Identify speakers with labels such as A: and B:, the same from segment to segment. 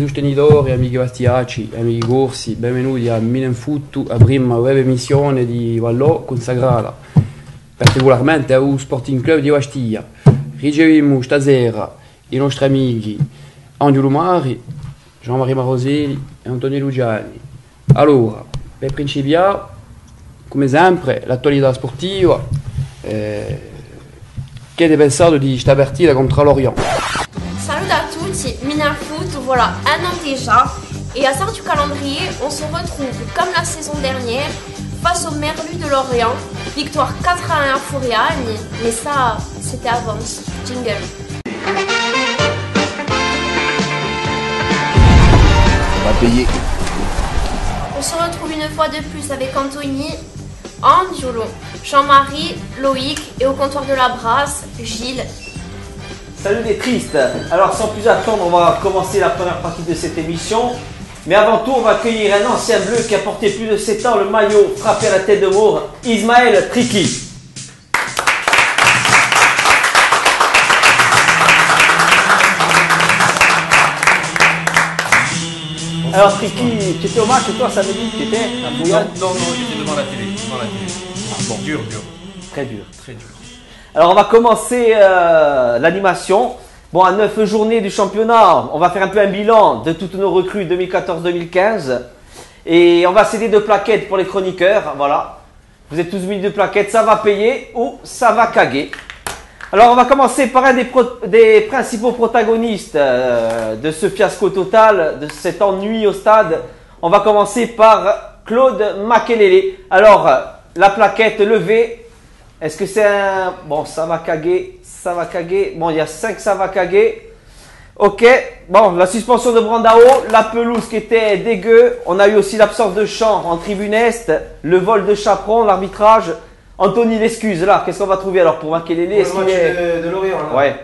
A: sostenitori, amici Bastiaci, amici Corsi, benvenuti a Milan Foot, la prima web emissione di Vallò consacrata particolarmente al Sporting Club di Bastiglia. Riceviamo stasera i nostri amici Angelo Mari, Jean-Marie Maroselli e Antonio Lugiani. Allora, per principiare, come sempre, l'attualità sportiva. Che avete pensato di questa partita contro l'Orient?
B: Salut à tutti, Milan Foot, voilà un an déjà. Et à ça du calendrier, on se retrouve comme la saison dernière face aux Merlus de Lorient. Victoire 4-1 à Furiani, mais ça, c'était avant. Jingle.
C: On va payer.
B: On se retrouve une fois de plus avec Anthony, Angelo, Jean-Marie, Loïc et au comptoir de la Brasse, Gilles.
D: Salut les tristes. Alors sans plus attendre, on va commencer la première partie de cette émission. Mais avant tout, on va accueillir un ancien bleu qui a porté plus de 7 ans le maillot frappé à la tête de mort, Ismaël Triki. Alors Triki, tu étais au match toi samedi? Tu étais à Bouillon?
E: Non, j'étais devant la télé. Ah bon. Dur.
D: Très dur.
E: Très dur.
D: Alors on va commencer l'animation. Bon, à 9 journées du championnat, on va faire un peu un bilan de toutes nos recrues 2014-2015. Et on va céder 2 plaquettes pour les chroniqueurs. Voilà. Vous êtes tous mis 2 plaquettes, ça va payer ou ça va caguer. Alors on va commencer par un des principaux protagonistes de ce fiasco total, de cet ennui au stade. On va commencer par Claude Makelele. Alors, la plaquette levée, est-ce que c'est un... Bon, ça va caguer. Bon, il y a 5 ça va caguer. Ok, bon, la suspension de Brandao, la pelouse qui était dégueu. On a eu aussi l'absence de chant en tribune est, le vol de chaperon, l'arbitrage. Anthony, l'excuse là, qu'est-ce qu'on va trouver alors pour Makelele?
F: Pour le match de Lorient là.
D: Ouais.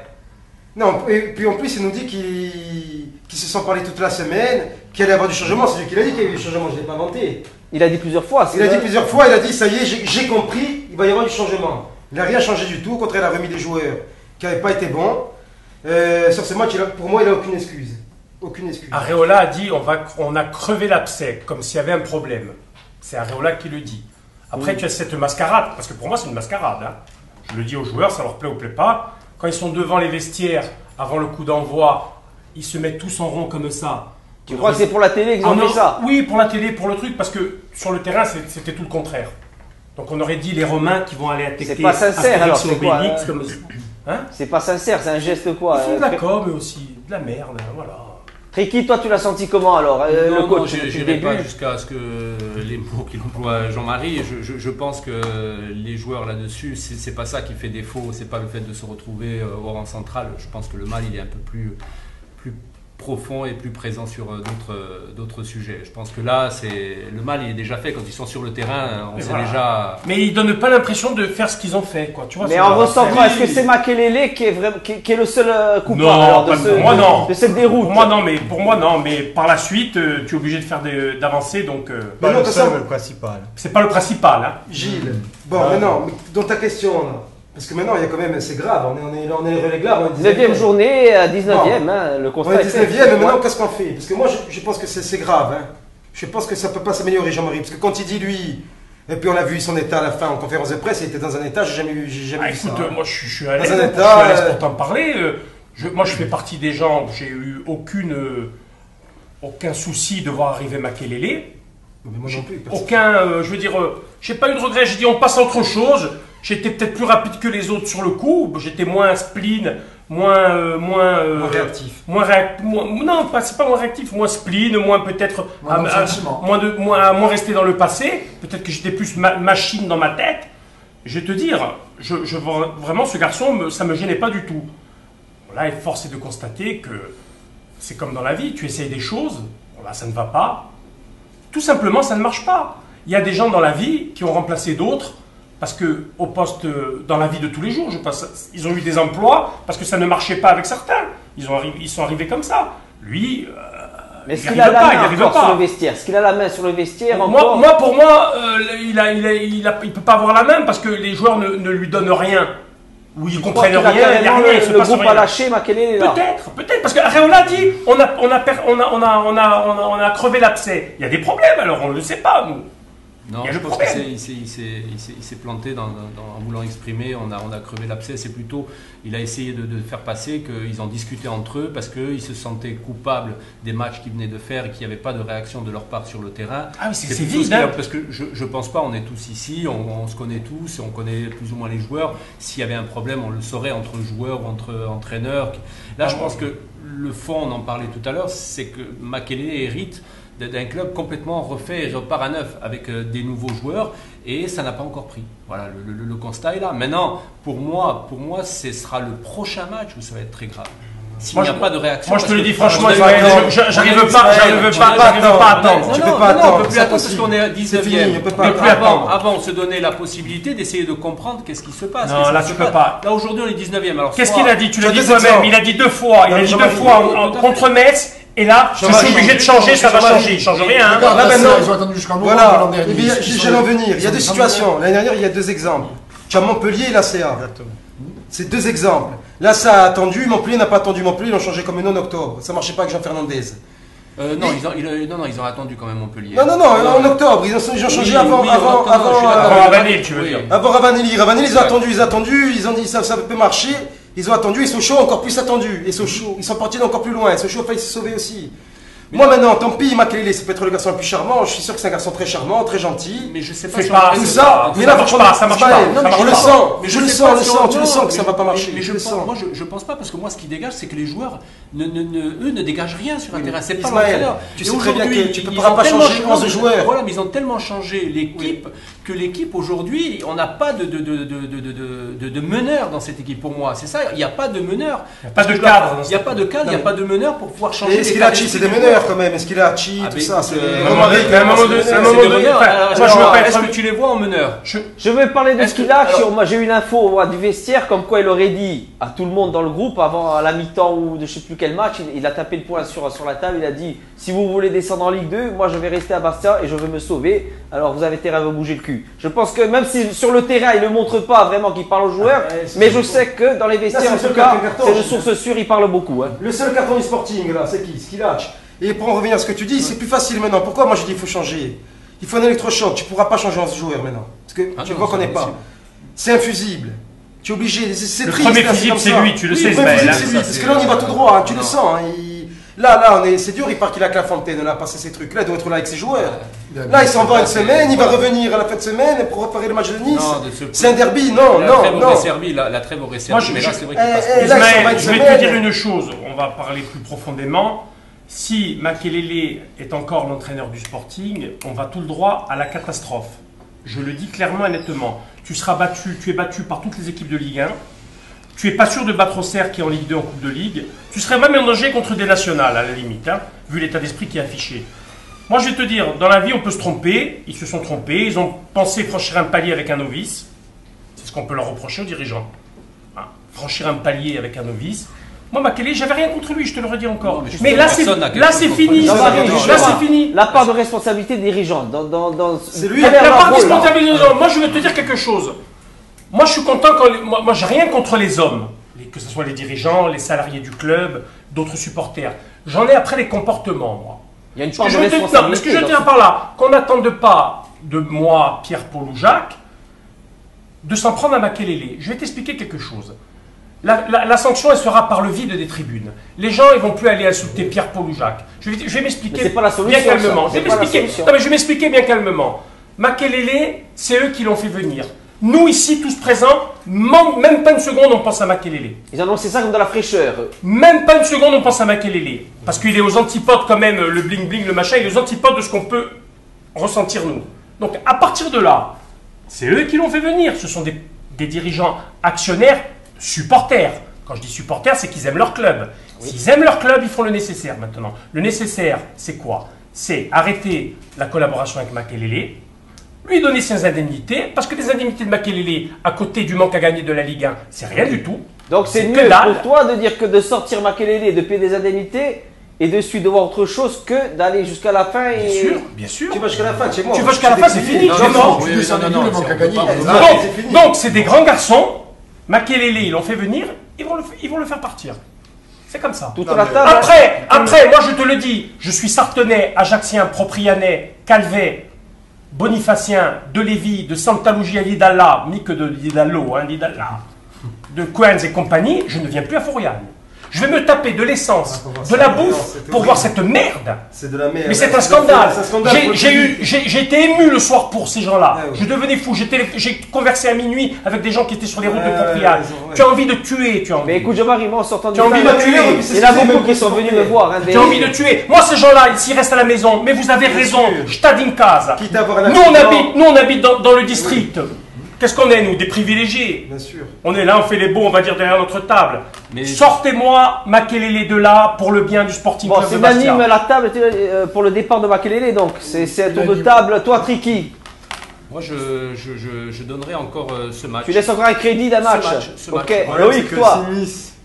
F: Non, et puis en plus il nous dit qu'il se sent parler toute la semaine, qu'il allait y avoir du changement. C'est lui qui l'a dit qu'il y avait du changement, je ne l'ai pas inventé.
D: Il a dit plusieurs fois.
F: Il a dit plusieurs fois, il a dit ça y est, j'ai compris, il va y avoir du changement. Il n'a rien changé du tout, au contraire il a remis des joueurs qui n'avaient pas été bons. Sur ce match, pour moi il n'a aucune excuse. Aucune excuse.
G: Areola a dit on a crevé l'abcès, comme s'il y avait un problème. C'est Areola qui le dit. Après, tu as cette mascarade, parce que pour moi, c'est une mascarade. Hein. Je le dis aux joueurs, ça leur plaît ou plaît pas. Quand ils sont devant les vestiaires, avant le coup d'envoi, ils se mettent tous en rond comme ça.
D: Tu crois que c'est pour la télé qu'ils ont fait ça?
G: Oui, pour la télé, pour le truc, parce que sur le terrain, c'était tout le contraire. Donc on aurait dit les Romains qui vont aller attaquer.
D: C'est pas sincère alors, c'est quoi
G: hein?
D: C'est pas sincère, c'est un geste quoi?
G: Ils font de la com, mais aussi de la merde, voilà.
D: Triki, toi tu l'as senti comment alors le coach?
E: Je n'irai pas jusqu'à ce que les mots qu'il emploie Jean-Marie. Je pense que les joueurs là-dessus, c'est pas ça qui fait défaut, c'est pas le fait de se retrouver au rang central. Je pense que le mal il est un peu plus profond et plus présent sur d'autres sujets. Je pense que là, le mal il est déjà fait. Quand ils sont sur le terrain, on sait déjà...
G: Mais ils donnent pas l'impression de faire ce qu'ils ont fait, quoi. Tu vois,
D: mais en ressent quoi? Est-ce que c'est Makelele qui est le seul coupable de cette déroute?
G: Pour moi non, mais par la suite, tu es obligé de faire d'avancer, donc...
H: Pas le seul, mais le principal.
G: C'est pas le principal, hein.
F: Gilles, bon maintenant, dans ta question là, parce que maintenant, il y a quand même, c'est grave, on est relégable.
D: 19e journée, 19e, hein, le constat.
F: On est 19e, mais maintenant, qu'est-ce qu'on fait? Parce que moi, je pense que c'est grave. Hein. Je pense que ça ne peut pas s'améliorer, Jean-Marie. Parce que quand il dit, lui, et puis on a vu son état à la fin en conférence de presse, il était dans un état, j'ai jamais vu ça.
G: Écoute, moi, je suis à l'aise pour t'en parler. Moi, je fais partie des gens, j'ai eu aucun souci de voir arriver Makelele.
F: Mais moi non plus.
G: Je veux dire, j'ai pas eu de regret, j'ai dit, on passe à autre chose. J'étais peut-être plus rapide que les autres sur le coup, j'étais moins spleen, moins
F: réactif.
G: Non, c'est pas moins réactif, moins spleen, moins peut-être moins resté dans le passé. Peut-être que j'étais plus machine dans ma tête. Je vais te dire, vraiment ce garçon, ça me gênait pas du tout. Là, force est de constater que c'est comme dans la vie, tu essayes des choses, là ça ne va pas. Tout simplement, ça ne marche pas. Il y a des gens dans la vie qui ont remplacé d'autres. Parce que au poste, dans la vie de tous les jours, ils ont eu des emplois parce que ça ne marchait pas avec certains. Ils sont arrivés comme ça. Lui,
D: mais est-ce qu'il a la main sur le vestiaire? Est-ce qu'il a la main sur le vestiaire encore?
G: Pour moi, il peut pas avoir la main parce que les joueurs ne lui donnent rien. où ils comprennent rien, il n'y a
D: Le
G: rien, il se passe
D: groupe a
G: rien.
D: lâché Makelele là.
G: Peut-être, parce que Areola dit on a crevé l'abcès. Il y a des problèmes, alors on ne le sait pas, nous.
E: Non, je pense qu'il s'est planté en voulant exprimer, on a crevé l'abcès, c'est plutôt, il a essayé de faire passer qu'ils ont discuté entre eux parce qu'ils se sentaient coupables des matchs qu'ils venaient de faire et qu'il n'y avait pas de réaction de leur part sur le terrain.
G: Ah oui, c'est vide, hein.
E: Parce que je pense pas, on est tous ici, on se connaît tous, et on connaît plus ou moins les joueurs. S'il y avait un problème, on le saurait entre joueurs ou entre entraîneurs. Là, je pense que le fond, on en parlait tout à l'heure, c'est que Makelele hérite d'un club complètement refait et repart à neuf avec des nouveaux joueurs et ça n'a pas encore pris. Voilà, le constat est là. Maintenant, pour moi, ce sera le prochain match où ça va être très grave. S'il n'y a pas de réaction.
G: Moi, je te le dis
E: parce que
G: franchement, j'arrive pas à attendre.
F: Tu peux pas
E: on
F: attendre.
E: ne peut plus attendre parce qu'on est à 19e.
F: On peut pas attendre.
E: Avant, on se donnait la possibilité d'essayer de comprendre qu'est-ce qui se passe.
G: Non, là, tu peux pas.
E: Là, aujourd'hui, on est 19e.
G: Qu'est-ce qu'il a dit? Tu l'as dit toi-même. Il a dit 2 fois. Il a dit 2 fois contre Metz. Et là, je suis obligé de changer, ça va changer. Il ne change rien. Hein.
F: Là, maintenant,
H: ils ont attendu jusqu'en novembre
F: voilà,
H: l'an dernier.
F: j'allais en venir. Il y a 2 situations. L'année dernière, il y a 2 exemples. Tu as Montpellier et l'ACA. C'est 2 exemples. Là, ça a attendu. Montpellier n'a pas attendu. Montpellier, ils l'ont changé comme une en octobre. Ça ne marchait pas avec Jean Fernandez.
E: Non, ils ont attendu quand même Montpellier.
F: Non, en octobre. Ils ont changé avant
G: Ravanelli, tu veux dire.
F: Avant Ravanelli. Ravanelli, ils ont attendu. Ils ont dit ça peut marcher. Ils ont attendu. Et Sochaux encore plus attendu. Et Sochaux, ils sont partis encore plus loin. Et Sochaux a failli se sauver aussi. Moi maintenant, tant pis, Makelele, c'est peut-être le garçon le plus charmant. Je suis sûr que c'est un garçon très charmant, très gentil.
E: Mais je sais pas.
F: Tout ça, mais là, ça marche pas. Non, mais je le sens.
E: Mais
F: Je le sens. Tu le sens que ça va pas marcher.
E: Mais je pense pas parce que moi, ce qui dégage, c'est que les joueurs, eux, ne dégagent rien sur un terrain. C'est pas l'entraîneur.
F: Tu sais très bien que tu peux pas changer 11 joueurs.
E: Voilà, mais ils ont tellement changé l'équipe que l'équipe aujourd'hui, on n'a pas de meneur dans cette équipe. Pour moi, c'est ça. Il n'y a pas de meneur.
G: Il n'y a pas de cadre.
E: Il n'y a pas de cadre. Il n'y a pas de meneur pour pouvoir changer.
F: Est-ce qu'il a Hachi, c'est des meneurs quand même. Est-ce qu'il a Hachi, tout ça, c'est
G: à un moment donné,
E: est-ce que tu les vois en meneur?
D: Je vais parler de Skilak. Moi, j'ai eu l'info du vestiaire comme quoi il aurait dit à tout le monde dans le groupe avant à la mi-temps ou de je sais plus quel match, il a tapé le poing sur la table. Il a dit si vous voulez descendre en Ligue 2, moi je vais rester à Bastia et je veux me sauver. Alors vous avez intérêt à vous bouger le cul. Je pense que même si sur le terrain il ne montre pas vraiment qu'il parle aux joueurs, mais je sais que dans les vestiaires en tout cas, c'est de source sûre, il parle beaucoup.
F: Le seul carton du Sporting là, c'est qui? Skilak. Et pour en revenir à ce que tu dis, c'est plus facile maintenant. Pourquoi moi je dis il faut changer? Il faut un électrochoc. Tu ne pourras pas changer en ce joueur maintenant. Parce que tu ne reconnais pas. C'est infusible. Tu es obligé.
G: Le premier fusible, c'est lui, tu le sais, Ismaël.
F: Parce que là, on y va tout droit. Tu le sens. Là, c'est dur. Il part qu'il a que la Fontaine. On a passé ces trucs. Là, il doit être là avec ses joueurs. Là, il s'en va une semaine. Il va revenir à la fin de semaine pour préparer le match de Nice. C'est un derby. Non.
E: La trêve aurait servi. Mais là, c'est vrai qu'il passe.
G: Ismaël, je vais te dire une chose. On va parler plus profondément. Si Makelele est encore l'entraîneur du Sporting, on va tout le droit à la catastrophe. Je le dis clairement et nettement. Tu es battu par toutes les équipes de Ligue 1. Tu n'es pas sûr de battre Auxerre qui est en Ligue 2 en Coupe de Ligue. Tu serais même en danger contre des nationales à la limite, vu l'état d'esprit qui est affiché. Moi je vais te dire, dans la vie on peut se tromper. Ils se sont trompés. Ils ont pensé franchir un palier avec un novice. C'est ce qu'on peut leur reprocher aux dirigeants. Franchir un palier avec un novice. Moi, Makelele, j'avais rien contre lui, je te le redis encore. Mais là, c'est fini. Là, c'est fini.
D: La part de responsabilité des dirigeants.
F: C'est lui.
G: La part de responsabilité des dirigeants. Moi, je vais te dire quelque chose. Moi, je suis content quand. Moi, j'ai rien contre les hommes. Que ce soit les dirigeants, les salariés du club, d'autres supporters. J'en ai après les comportements, moi.
D: Il y a une part de responsabilité.
G: Ce que je tiens par là, qu'on n'attende pas de moi, Pierre, Paul ou Jacques, de s'en prendre à Makelele. Je vais t'expliquer quelque chose. La sanction, elle sera par le vide des tribunes. Les gens, ils vont plus aller insulter Pierre, Paul ou Jacques. Je vais m'expliquer bien calmement. Je vais m'expliquer bien calmement. Makelele, c'est eux qui l'ont fait venir. Nous, ici, tous présents, même pas une seconde, on pense à Makelele.
D: Ils ont annoncé ça comme de la fraîcheur.
G: Même pas une seconde, on pense à Makelele. Parce qu'il est aux antipodes quand même, le bling-bling, le machin, il est aux antipodes de ce qu'on peut ressentir nous. Donc, à partir de là, c'est eux qui l'ont fait venir. Ce sont des dirigeants actionnaires, supporters. Quand je dis supporters, c'est qu'ils aiment leur club. Oui. S'ils aiment leur club, ils font le nécessaire maintenant. Le nécessaire, c'est quoi? C'est arrêter la collaboration avec Makelele, lui donner ses indemnités, parce que les indemnités de Makelele, à côté du manque à gagner de la Ligue 1, c'est rien du tout.
D: Donc c'est mieux pour toi de dire que de sortir Makelele et de payer des indemnités, et de suite de voir autre chose que d'aller jusqu'à la fin et...
G: Bien sûr.
F: Tu vas jusqu'à la fin, c'est moi.
G: Tu vas jusqu'à la fin, c'est fini.
H: Donc c'est des grands garçons.
G: Makelele, ils l'ont fait venir, ils vont le faire partir. C'est comme ça.
D: Toute la table.
G: Après, moi je te le dis, je suis sartenais, ajaxien, proprianais, calvais, bonifacien, de Lévis, de Santa Lucia d'Idalla, ni que de Lidallo, d'Idalla, de Coens et compagnie, je ne viens plus à Fouriane. Je vais me taper de l'essence, de la bouffe pour voir cette merde.
F: C'est de la merde.
G: Mais c'est un scandale. J'ai été ému le soir pour ces gens-là. Je devenais fou. J'ai conversé à minuit avec des gens qui étaient sur les routes de Propriane. Tu as envie de tuer.
D: Mais écoute, Jean-Marie, moi en sortant
G: tu as envie de tuer.
D: Il y en a beaucoup qui sont venus me voir.
G: Tu as envie de tuer. Moi, ces gens-là, s'ils restent à la maison, mais vous avez raison. Stadin casa. Nous, on habite dans le district. Qu'est-ce qu'on est, nous? Des privilégiés.
F: Bien sûr.
G: On est là, on fait les beaux, on va dire, derrière notre table. Mais sortez-moi Makelele de là pour le bien du Sporting Club de Bastia.
D: C'est unanime la table pour le départ de Makelele, donc c'est un tour de table. Toi, Triki?
E: Moi, je donnerais encore ce match.
D: Tu laisses encore un crédit d'un match.
E: Ce match.
D: Ok, Loïc, toi.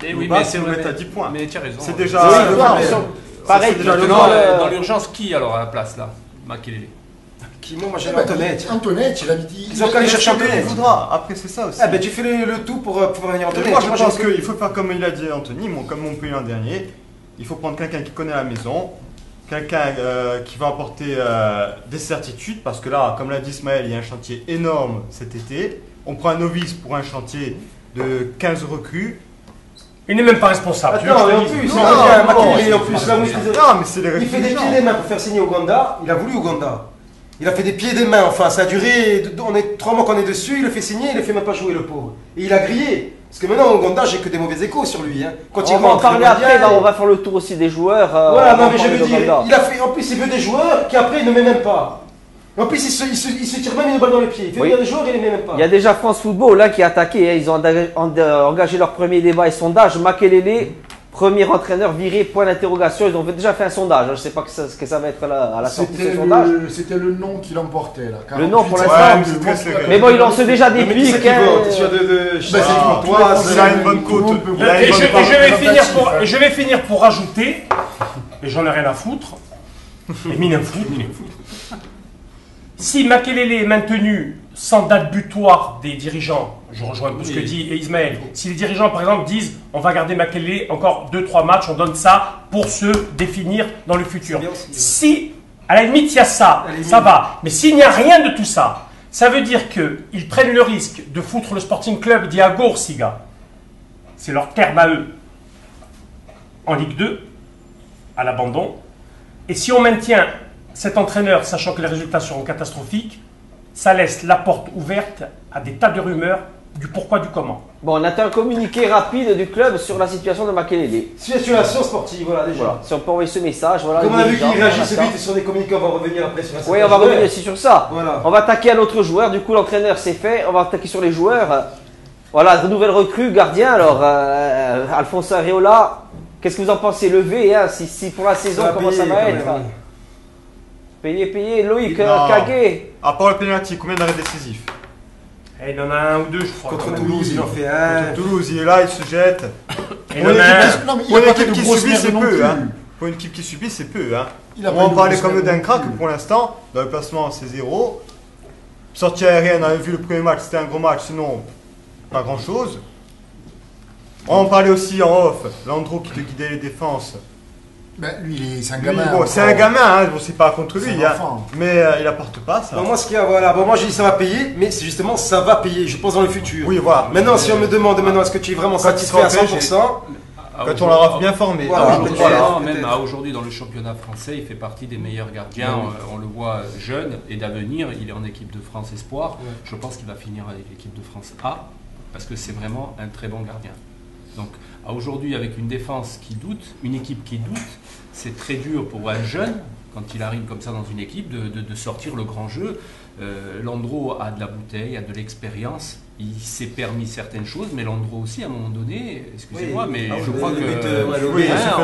E: Et oui, mais c'est mettre à 10 points. Mais tu as raison.
H: C'est déjà.
D: Pareil,
E: dans l'urgence, qui alors à la place là? Makelele.
F: Moi j'ai Antoinette.
I: Antoinette, il a dit.
F: Ils ont qu'à aller chercher Antoinette.
H: Après, c'est ça aussi.
F: Ah ben tu fais le tout pour pouvoir venir Antoinette.
H: Moi je pense qu'il faut faire comme il a dit Anthony, comme Montpellier l'an dernier. Il faut prendre quelqu'un qui connaît la maison, quelqu'un qui va apporter des certitudes, parce que là, comme l'a dit Ismaël, il y a un chantier énorme cet été. On prend un novice pour un chantier de 15 recrues.
G: Il n'est même pas responsable.
F: Attends, mais en plus, il fait des pieds et des mains pour faire signer Ouganda. Il a voulu Ouganda. Il a fait des pieds et des mains, enfin, ça a duré, on est 3 mois qu'on est dessus, il le fait signer, il le fait même pas jouer, le pauvre. Et il a grillé. Parce que maintenant, Ouganda, j'ai que des mauvais échos sur lui. Hein. Quand
D: on va en parler après, on va faire le tour aussi des joueurs.
F: Voilà, non, mais je veux dire, il a fait, en plus, il veut des joueurs qui après, il ne met même pas. En plus, il se tire même une balle dans les pieds. Il fait venir des joueurs et il ne met même pas.
D: Il y a déjà France Football là, qui a attaqué, hein. Ils ont engagé leur premier débat et sondage. Makelele, premier entraîneur viré, point d'interrogation. Ils ont déjà fait un sondage. Je ne sais pas ce que ça va être à la sortie de ce sondage.
I: C'était le nom qui l'emportait là.
D: Le nom pour l'instant. Mais bon, il lance déjà des pics.
F: Il
H: a une bonne côte.
G: Et je vais finir pour rajouter, et j'en ai rien à foutre, et mine foot. Si Makelele est maintenu sans date butoir des dirigeants, je rejoins un peu ce que dit Ismaël, si les dirigeants par exemple disent on va garder Makelele encore 2-3 matchs, on donne ça pour se définir dans le futur. Si, à la limite il y a ça, ça va. Mais s'il n'y a rien de tout ça, ça veut dire qu'ils prennent le risque de foutre le Sporting Club d'Iago Orsiga, c'est leur terme à eux, en Ligue 2, à l'abandon. Et si on maintient cet entraîneur, sachant que les résultats seront catastrophiques, ça laisse la porte ouverte à des tas de rumeurs du pourquoi, du comment.
D: Bon, on attend un communiqué rapide du club sur la situation de Makelele.
F: Situation sportive, voilà déjà.
D: Voilà. Si on peut envoyer ce message, voilà.
F: Comme on a vu qu'il réagissent vite sur des communiqués, on va revenir après sur ça.
D: Oui, on va revenir aussi sur ça.
F: Voilà.
D: On va attaquer un autre joueur, du coup l'entraîneur c'est fait, on va attaquer sur les joueurs. Voilà, de nouvelles recrues, gardien. Alors, Alphonse Areola, qu'est-ce que vous en pensez? Levé, hein, si pour la saison, comment ça va être? Payé, Loïc, Kagé.
H: À part le penalty, combien d'arrêts décisifs?
G: Il en a un ou deux, je crois.
F: Contre Toulouse, il en fait un.
H: Contre Toulouse, il est là, il se jette.
G: Pour
H: une équipe qui subit, c'est peu. Pour une équipe qui subit, c'est peu. On va en parler comme d'un crack pour l'instant. Dans le placement, c'est 0. Sortie aérienne, on avait vu le premier match, c'était un gros match, sinon, pas grand chose. On va en parler aussi en off. Landreau qui te guidait les défenses.
I: Ben, lui, c'est un gamin.
H: Bon, c'est un gamin, hein, bon, c'est pas contre lui, mais il apporte pas ça.
F: Bon, moi, ce qu'il y a, voilà. Bon, moi, j'ai dit ça va payer, mais c'est justement ça va payer, je pense, dans le futur.
H: Oui, voilà.
F: Maintenant, si on me demande maintenant, est-ce que tu es vraiment satisfait à 100%?
H: Quand on l'aura bien formé.
E: Même à aujourd'hui dans le championnat français, il fait partie des meilleurs gardiens. On le voit jeune et d'avenir. Il est en équipe de France Espoir. Je pense qu'il va finir avec l'équipe de France A parce que c'est vraiment un très bon gardien. Donc aujourd'hui, avec une défense qui doute, une équipe qui doute, c'est très dur pour un jeune, quand il arrive comme ça dans une équipe, de sortir le grand jeu. Landreau a de la bouteille, a de l'expérience. Il s'est permis certaines choses, mais Landreau aussi, à un moment donné, excusez-moi, mais je crois que...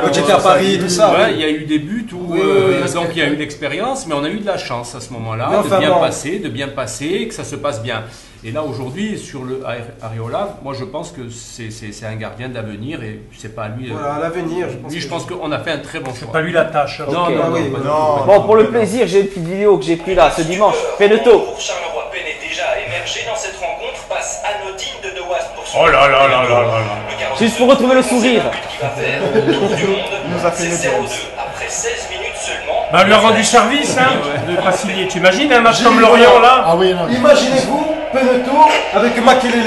F: Quand j'étais à Paris, tout ça.
E: Il y a eu des buts où donc il y a eu l'expérience, mais on a eu de la chance à ce moment-là, de bien passer, que ça se passe bien. Et là, aujourd'hui, sur le Areola, moi je pense que c'est un gardien d'avenir et c'est pas lui.
F: Voilà, l'avenir,
E: je pense qu'on a fait un très bon choix.
G: C'est pas lui la tâche.
D: Non. Bon, pour le plaisir, j'ai une petite vidéo que j'ai prise là ce dimanche. Peneto.
J: est déjà émergé dans cette rencontre. Passe anodine de Noas pour son.
G: Oh là là là là là là.
D: Juste pour retrouver le sourire.
J: Qui va faire le tour du monde.
H: nous a fait
J: C'est
H: une
J: 0-2 après 16 minutes seulement.
G: Bah, on lui a rendu service, hein, de pas signer. Tu imagines un match comme Lorient, là?
I: Ah oui, non.
F: Imaginez-vous, Peneto avec Makelele,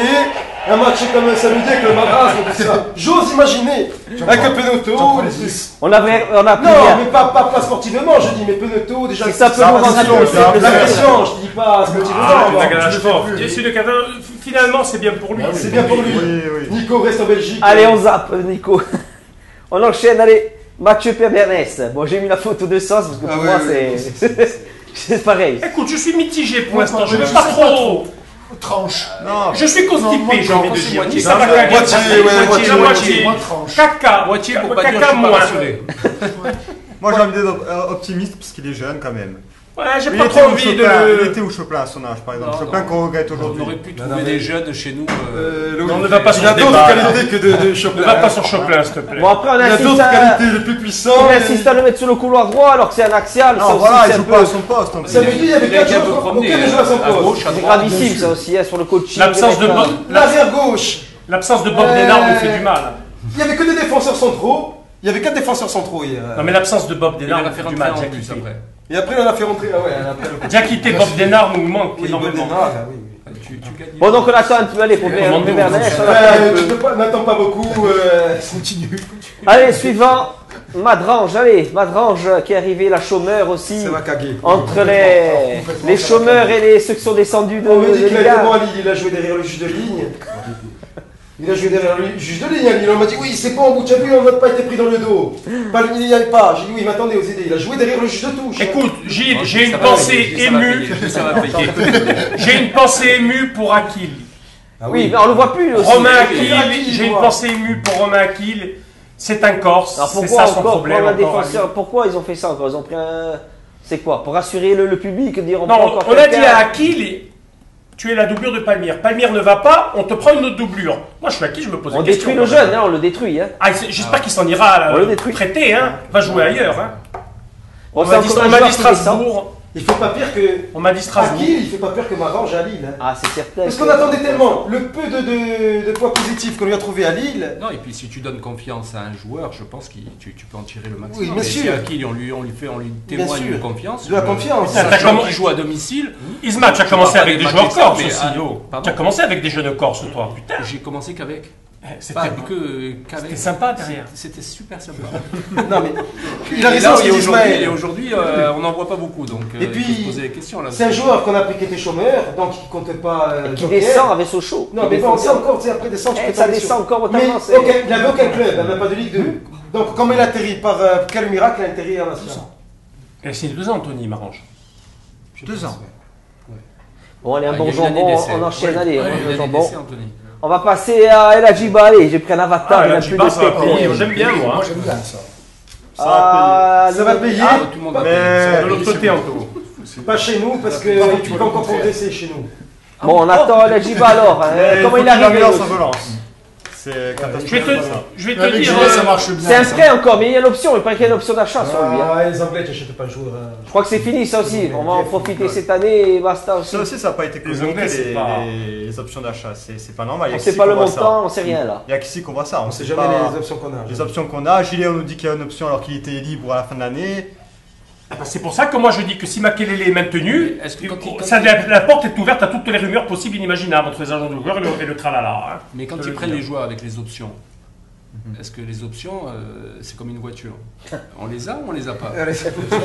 F: un match comme samedi avec le marasme, tout ça. J'ose imaginer, avec un Peneto.
D: On a pris
F: Non, mais pas sportivement, je dis, mais Peneto, déjà.
D: Si ça peut nous rendre un peu
F: la pression, je dis pas sportivement.
G: Finalement, c'est bien pour lui.
F: C'est bien pour lui. Nico reste en Belgique.
D: Allez, on zappe, Nico. On enchaîne, allez. Mathieu Père-Bernès. Bon, j'ai mis la photo de sauce parce que pour moi, c'est pareil.
G: Écoute, je suis mitigé pour l'instant. Je ne veux pas trop.
I: Tranche.
H: Non,
G: Je suis constipé, j'ai envie de dire.
E: moitié.
G: Ça va caguer.
F: Moitié,
G: Moitié.
I: Moi, tranche.
G: Caca.
E: Moitié pour pas dire que je
G: Caca
E: suis pas
G: moins.
E: rassuré.
H: moi j'ai envie d'être optimiste parce qu'il est jeune quand même.
G: Ouais, j'ai
H: Il
G: pas
H: était
G: trop
H: où
G: envie
H: Chopin
G: de.
H: Il était où Chopin à son âge par exemple?
E: Non,
H: Chopin
E: non.
H: qu'on regrette
E: On
H: aujourd'hui.
E: aurait pu trouver des jeunes chez nous.
G: On ne va pas sur
F: Il a
G: ce
F: d'autres
G: débat.
F: qualités que de Chopin.
G: Ne va pas sur Chopin, s'il te plaît.
D: Bon, après, on
F: Il a
D: insiste
F: d'autres
D: à,
F: qualités les plus puissantes.
D: on insiste à le mettre sur le couloir droit alors que c'est un axial. Ça
H: Non,
D: aussi,
H: voilà,
D: c'est
H: il
D: un
H: joue
D: peu-
H: pas à son poste. en plus.
F: Samedi, il y avait
E: Il a
F: 4
E: été un peu
F: joueurs,
E: promené,
F: aucun ne joue à son
E: à gauche,
F: poste.
E: à
D: C'est
E: droite.
D: gravissime, ça aussi, hein, sur le coaching.
G: L'absence de
D: mec,
F: L'arrière gauche.
G: L'absence de Bob Denard nous fait du mal.
F: Il n'y avait que des défenseurs centraux. Il y avait 4 défenseurs centraux hier.
G: Non, mais l'absence de Bob
E: Il
G: Denard
E: a
G: nous
E: fait
G: fait du
E: rentrer
G: mal.
E: en
G: Déjà
E: plus
G: quitté.
E: après.
F: Et après, on a fait rentrer. Ah ouais, après le.
G: Déjà quitté, Bob Denard nous manque
F: Oui,
G: énormément.
F: Bob Denard, oui, oui.
E: Tu gagnes.
D: Bon, donc on attend un peu, allez, pour
G: Commando.
D: Père-Bernès.
F: N'attends pas beaucoup.
I: Continue.
D: Allez, suivant. Madrange, allez. Madrange qui est arrivé, la chômeur aussi.
F: Ça va caguer.
D: Entre les chômeurs et ceux qui sont descendus de
F: On me dit qu'il a
D: Liga.
F: été bon à Lille, il a joué derrière le juge de ligne. Il a joué derrière le juge de ligne à Lille. On m'a dit oui, c'est bon, tu as vu, on n'a pas été pris dans le dos. Il n'y avait pas. J'ai dit oui, mais attendez, aux idées. Il a joué derrière le juge de touche.
G: Écoute, Gilles, j'ai une
E: Ça va
G: pensée
E: payer, ça va
G: émue.
E: payer, ça va payer.
G: J'ai une pensée émue pour Akil.
F: Ah
D: Oui, mais on le voit plus aussi.
G: Romain
F: Akil,
G: Akil, j'ai une
F: moi.
G: pensée émue pour Romain Akil. C'est un Corse.
D: Alors
G: C'est
D: pourquoi
G: ça son
D: encore
G: problème.
D: prendre un
G: encore à lui.
D: défenseur? Pourquoi ils ont fait ça encore? Ils ont pris un. C'est quoi? Pour rassurer le public, dire on prend
G: Non,
D: encore
G: on a dit
D: quelqu'un.
G: à Akil, tu es la doublure de Palmyre. Palmyre ne va pas, on te prend une autre doublure. Moi, je suis Akil, je me pose
D: On
G: la question.
D: détruit le jeune, hein, on le détruit. Hein.
G: Ah, j'espère qu'il s'en ira
D: On le détruit.
G: prêter, hein. Va jouer ailleurs. Hein.
D: Bon,
G: On
D: c'est
G: m'a dit,
D: encore un
G: on m'a
D: joueur
G: dit
D: qui descend.
G: Strasbourg.
F: Il fait pas pire que.
G: On m'a dit Strasbourg.
F: Akil, il fait pas pire que Marange à Lille. hein.
D: Ah, c'est certain.
F: Parce qu'on attendait tellement le peu de points positifs qu'on lui a trouvé à Lille.
E: Non, et puis si tu donnes confiance à un joueur, je pense que tu peux en tirer le maximum.
F: Oui, bien
E: Et si
F: sûr.
E: à qui on lui
F: Bien
E: témoigne
F: sûr.
E: de confiance.
F: De la confiance.
E: Sachant
G: T'as comment-
E: qu'il joue à domicile.
G: Isma, tu as
E: Je
G: commencé
E: parle
G: avec
E: pas
G: des
E: des
G: joueurs
E: matchs
G: corses
E: externes,
G: aussi.
E: mais,
G: Oh.
E: pardon.
G: Tu as commencé avec des jeunes corses, toi. Putain.
E: J'ai commencé qu'avec.
G: C'était
E: Pas qu'avec.
G: c'était sympa derrière.
E: C'était super sympa.
F: Non mais. Il a
E: Et
F: raison,
E: là,
F: ce
E: et
F: qu'il dit
E: aujourd'hui,
F: Ismaël.
E: et aujourd'hui, on n'en voit pas beaucoup. Donc,
F: Et
E: il
F: puis,
E: faut se poser des questions là.
F: C'est un joueur qu'on a pris qui était chômeur, donc qui comptait pas.
D: Qui
F: joker.
D: descend avec Sochaux.
F: Non, mais bon, c'est encore, tu sais, après descendre, tu
D: Eh,
F: peux
D: ça
F: tomber
D: descend
F: sur-
D: encore
F: Mais
D: autant. c'est-
F: il n'avait aucun club, même pas de Ligue 2. Donc, comme il atterrit par quel miracle, il a atterri en National.
G: Elle a signé 2 ans, Anthony Marange.
H: 2 ans.
D: Bon, allez, un
E: Ah,
D: bon
E: il y a eu l'année
D: jambon,
E: d'essai.
D: on enchaîne,
E: Ouais,
D: allez,
E: ouais,
D: un
E: il y a eu l'année
D: jambon.
E: d'essai, Anthony.
D: On va passer à El Hadjiba, allez, j'ai pris un avatar,
G: Ah,
D: il a
G: El
D: plus
G: Hadjiba,
D: de
G: ça va
D: tête.
G: payer. J'aime bien, moi.
I: Moi, j'aime bien ça.
F: Ça va payer,
E: Ah, tout le monde va payer.
H: Mais
G: De l'autre côté, Anto.
F: pas chez nous, parce qu'il peut encore progresser chez nous.
D: Bon, on attend El Hadjiba alors. hein.
H: Mais
D: Comment
H: faut
D: il
H: qu'il
D: arrive
H: améliore
D: aussi.
H: sa relance. C'est catastrophique.
G: Je vais te
I: Avec
G: dire.
I: Gilles, ça marche bien.
D: C'est un
I: ça.
D: prêt encore, mais il y a l'option, il paraît qu'il y a une option d'achat sur lui. hein.
F: Ah, les Anglais, tu n'achètes pas le joueur.
D: Je crois que c'est fini ça aussi, on va en profiter cette année et basta aussi.
H: Ça aussi, ça n'a pas été
G: Les
H: communiqué,
G: Anglais, c'est pas-
H: les options d'achat. C'est pas normal. Il y
D: On
H: a
D: sait
H: qu'ici
D: pas le
H: qu'on voit ça.
D: montant, on sait rien là.
H: Il n'y a qu'ici qu'on voit ça.
F: On ne sait
H: sait
F: jamais
H: pas
F: les options qu'on a.
H: les options qu'on a. Gilet, on nous dit qu'il y a une option alors qu'il était libre à la fin de l'année.
G: Ah bah, c'est pour ça que moi je dis que si Makelele est maintenu,
E: Est-ce que quand
G: la porte est ouverte à toutes les rumeurs possibles et inimaginables entre les agents de joueurs et le tralala. Hein.
E: Mais quand
G: Je
E: ils
G: le
E: prennent
G: dis.
E: les joueurs avec les options, est-ce que les options, c'est comme une voiture? On les a ou on les a pas?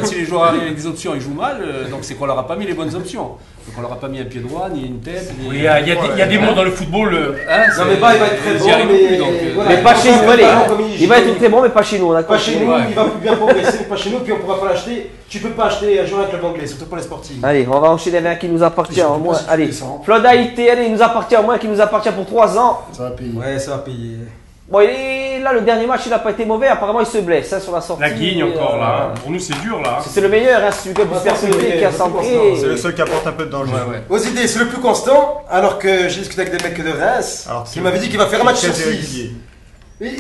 E: Si les joueurs arrivent avec des options, ils jouent mal, donc c'est qu'on leur a pas mis les bonnes options. Donc on leur a pas mis un pied droit, ni une tête, ni...
G: Oui, il y a des mots dans le football.
E: Hein,
F: Non, mais bah, il va être très
E: ils y
F: bon,
E: arrivent
F: mais.
E: plus, donc,
F: voilà,
D: Mais pas
F: il
D: chez
F: va
D: nous,
F: faire
D: allez.
F: ballon comme
D: Il va être très bon, mais pas chez nous, on a
F: Pas chez nous,
E: Ouais.
F: il va plus bien progresser, mais pas chez nous, puis on pourra pas l'acheter. Tu peux pas acheter un joueur avec le club anglais, surtout pour les sportifs.
D: Allez, on va enchaîner avec un qui nous appartient au moins. Allez,
I: descends.
D: Floyd Haïté, allez, il nous appartient au moins, qui nous appartient pour 3 ans.
I: Ça va payer.
F: Ouais, ça va payer.
D: Bon, là, le dernier match, il n'a pas été mauvais, apparemment il se blesse hein, sur la sortie.
G: La guigne encore
D: euh,
G: là. Pour nous c'est dur là.
D: C'est le meilleur, hein, c'est celui qui a le plus
F: Ouais, c'est
D: persévéré,
F: le
D: qui a
F: plus
D: centré.
H: C'est le seul qui apporte un peu de danger.
E: Ouais, ouais.
F: Aux idées, c'est le plus constant, alors que j'ai discuté avec des mecs de Reims
H: Alors,
F: qui m'avaient dit qu'il va faire un match sur
H: Très
F: 6.
H: irrégulier.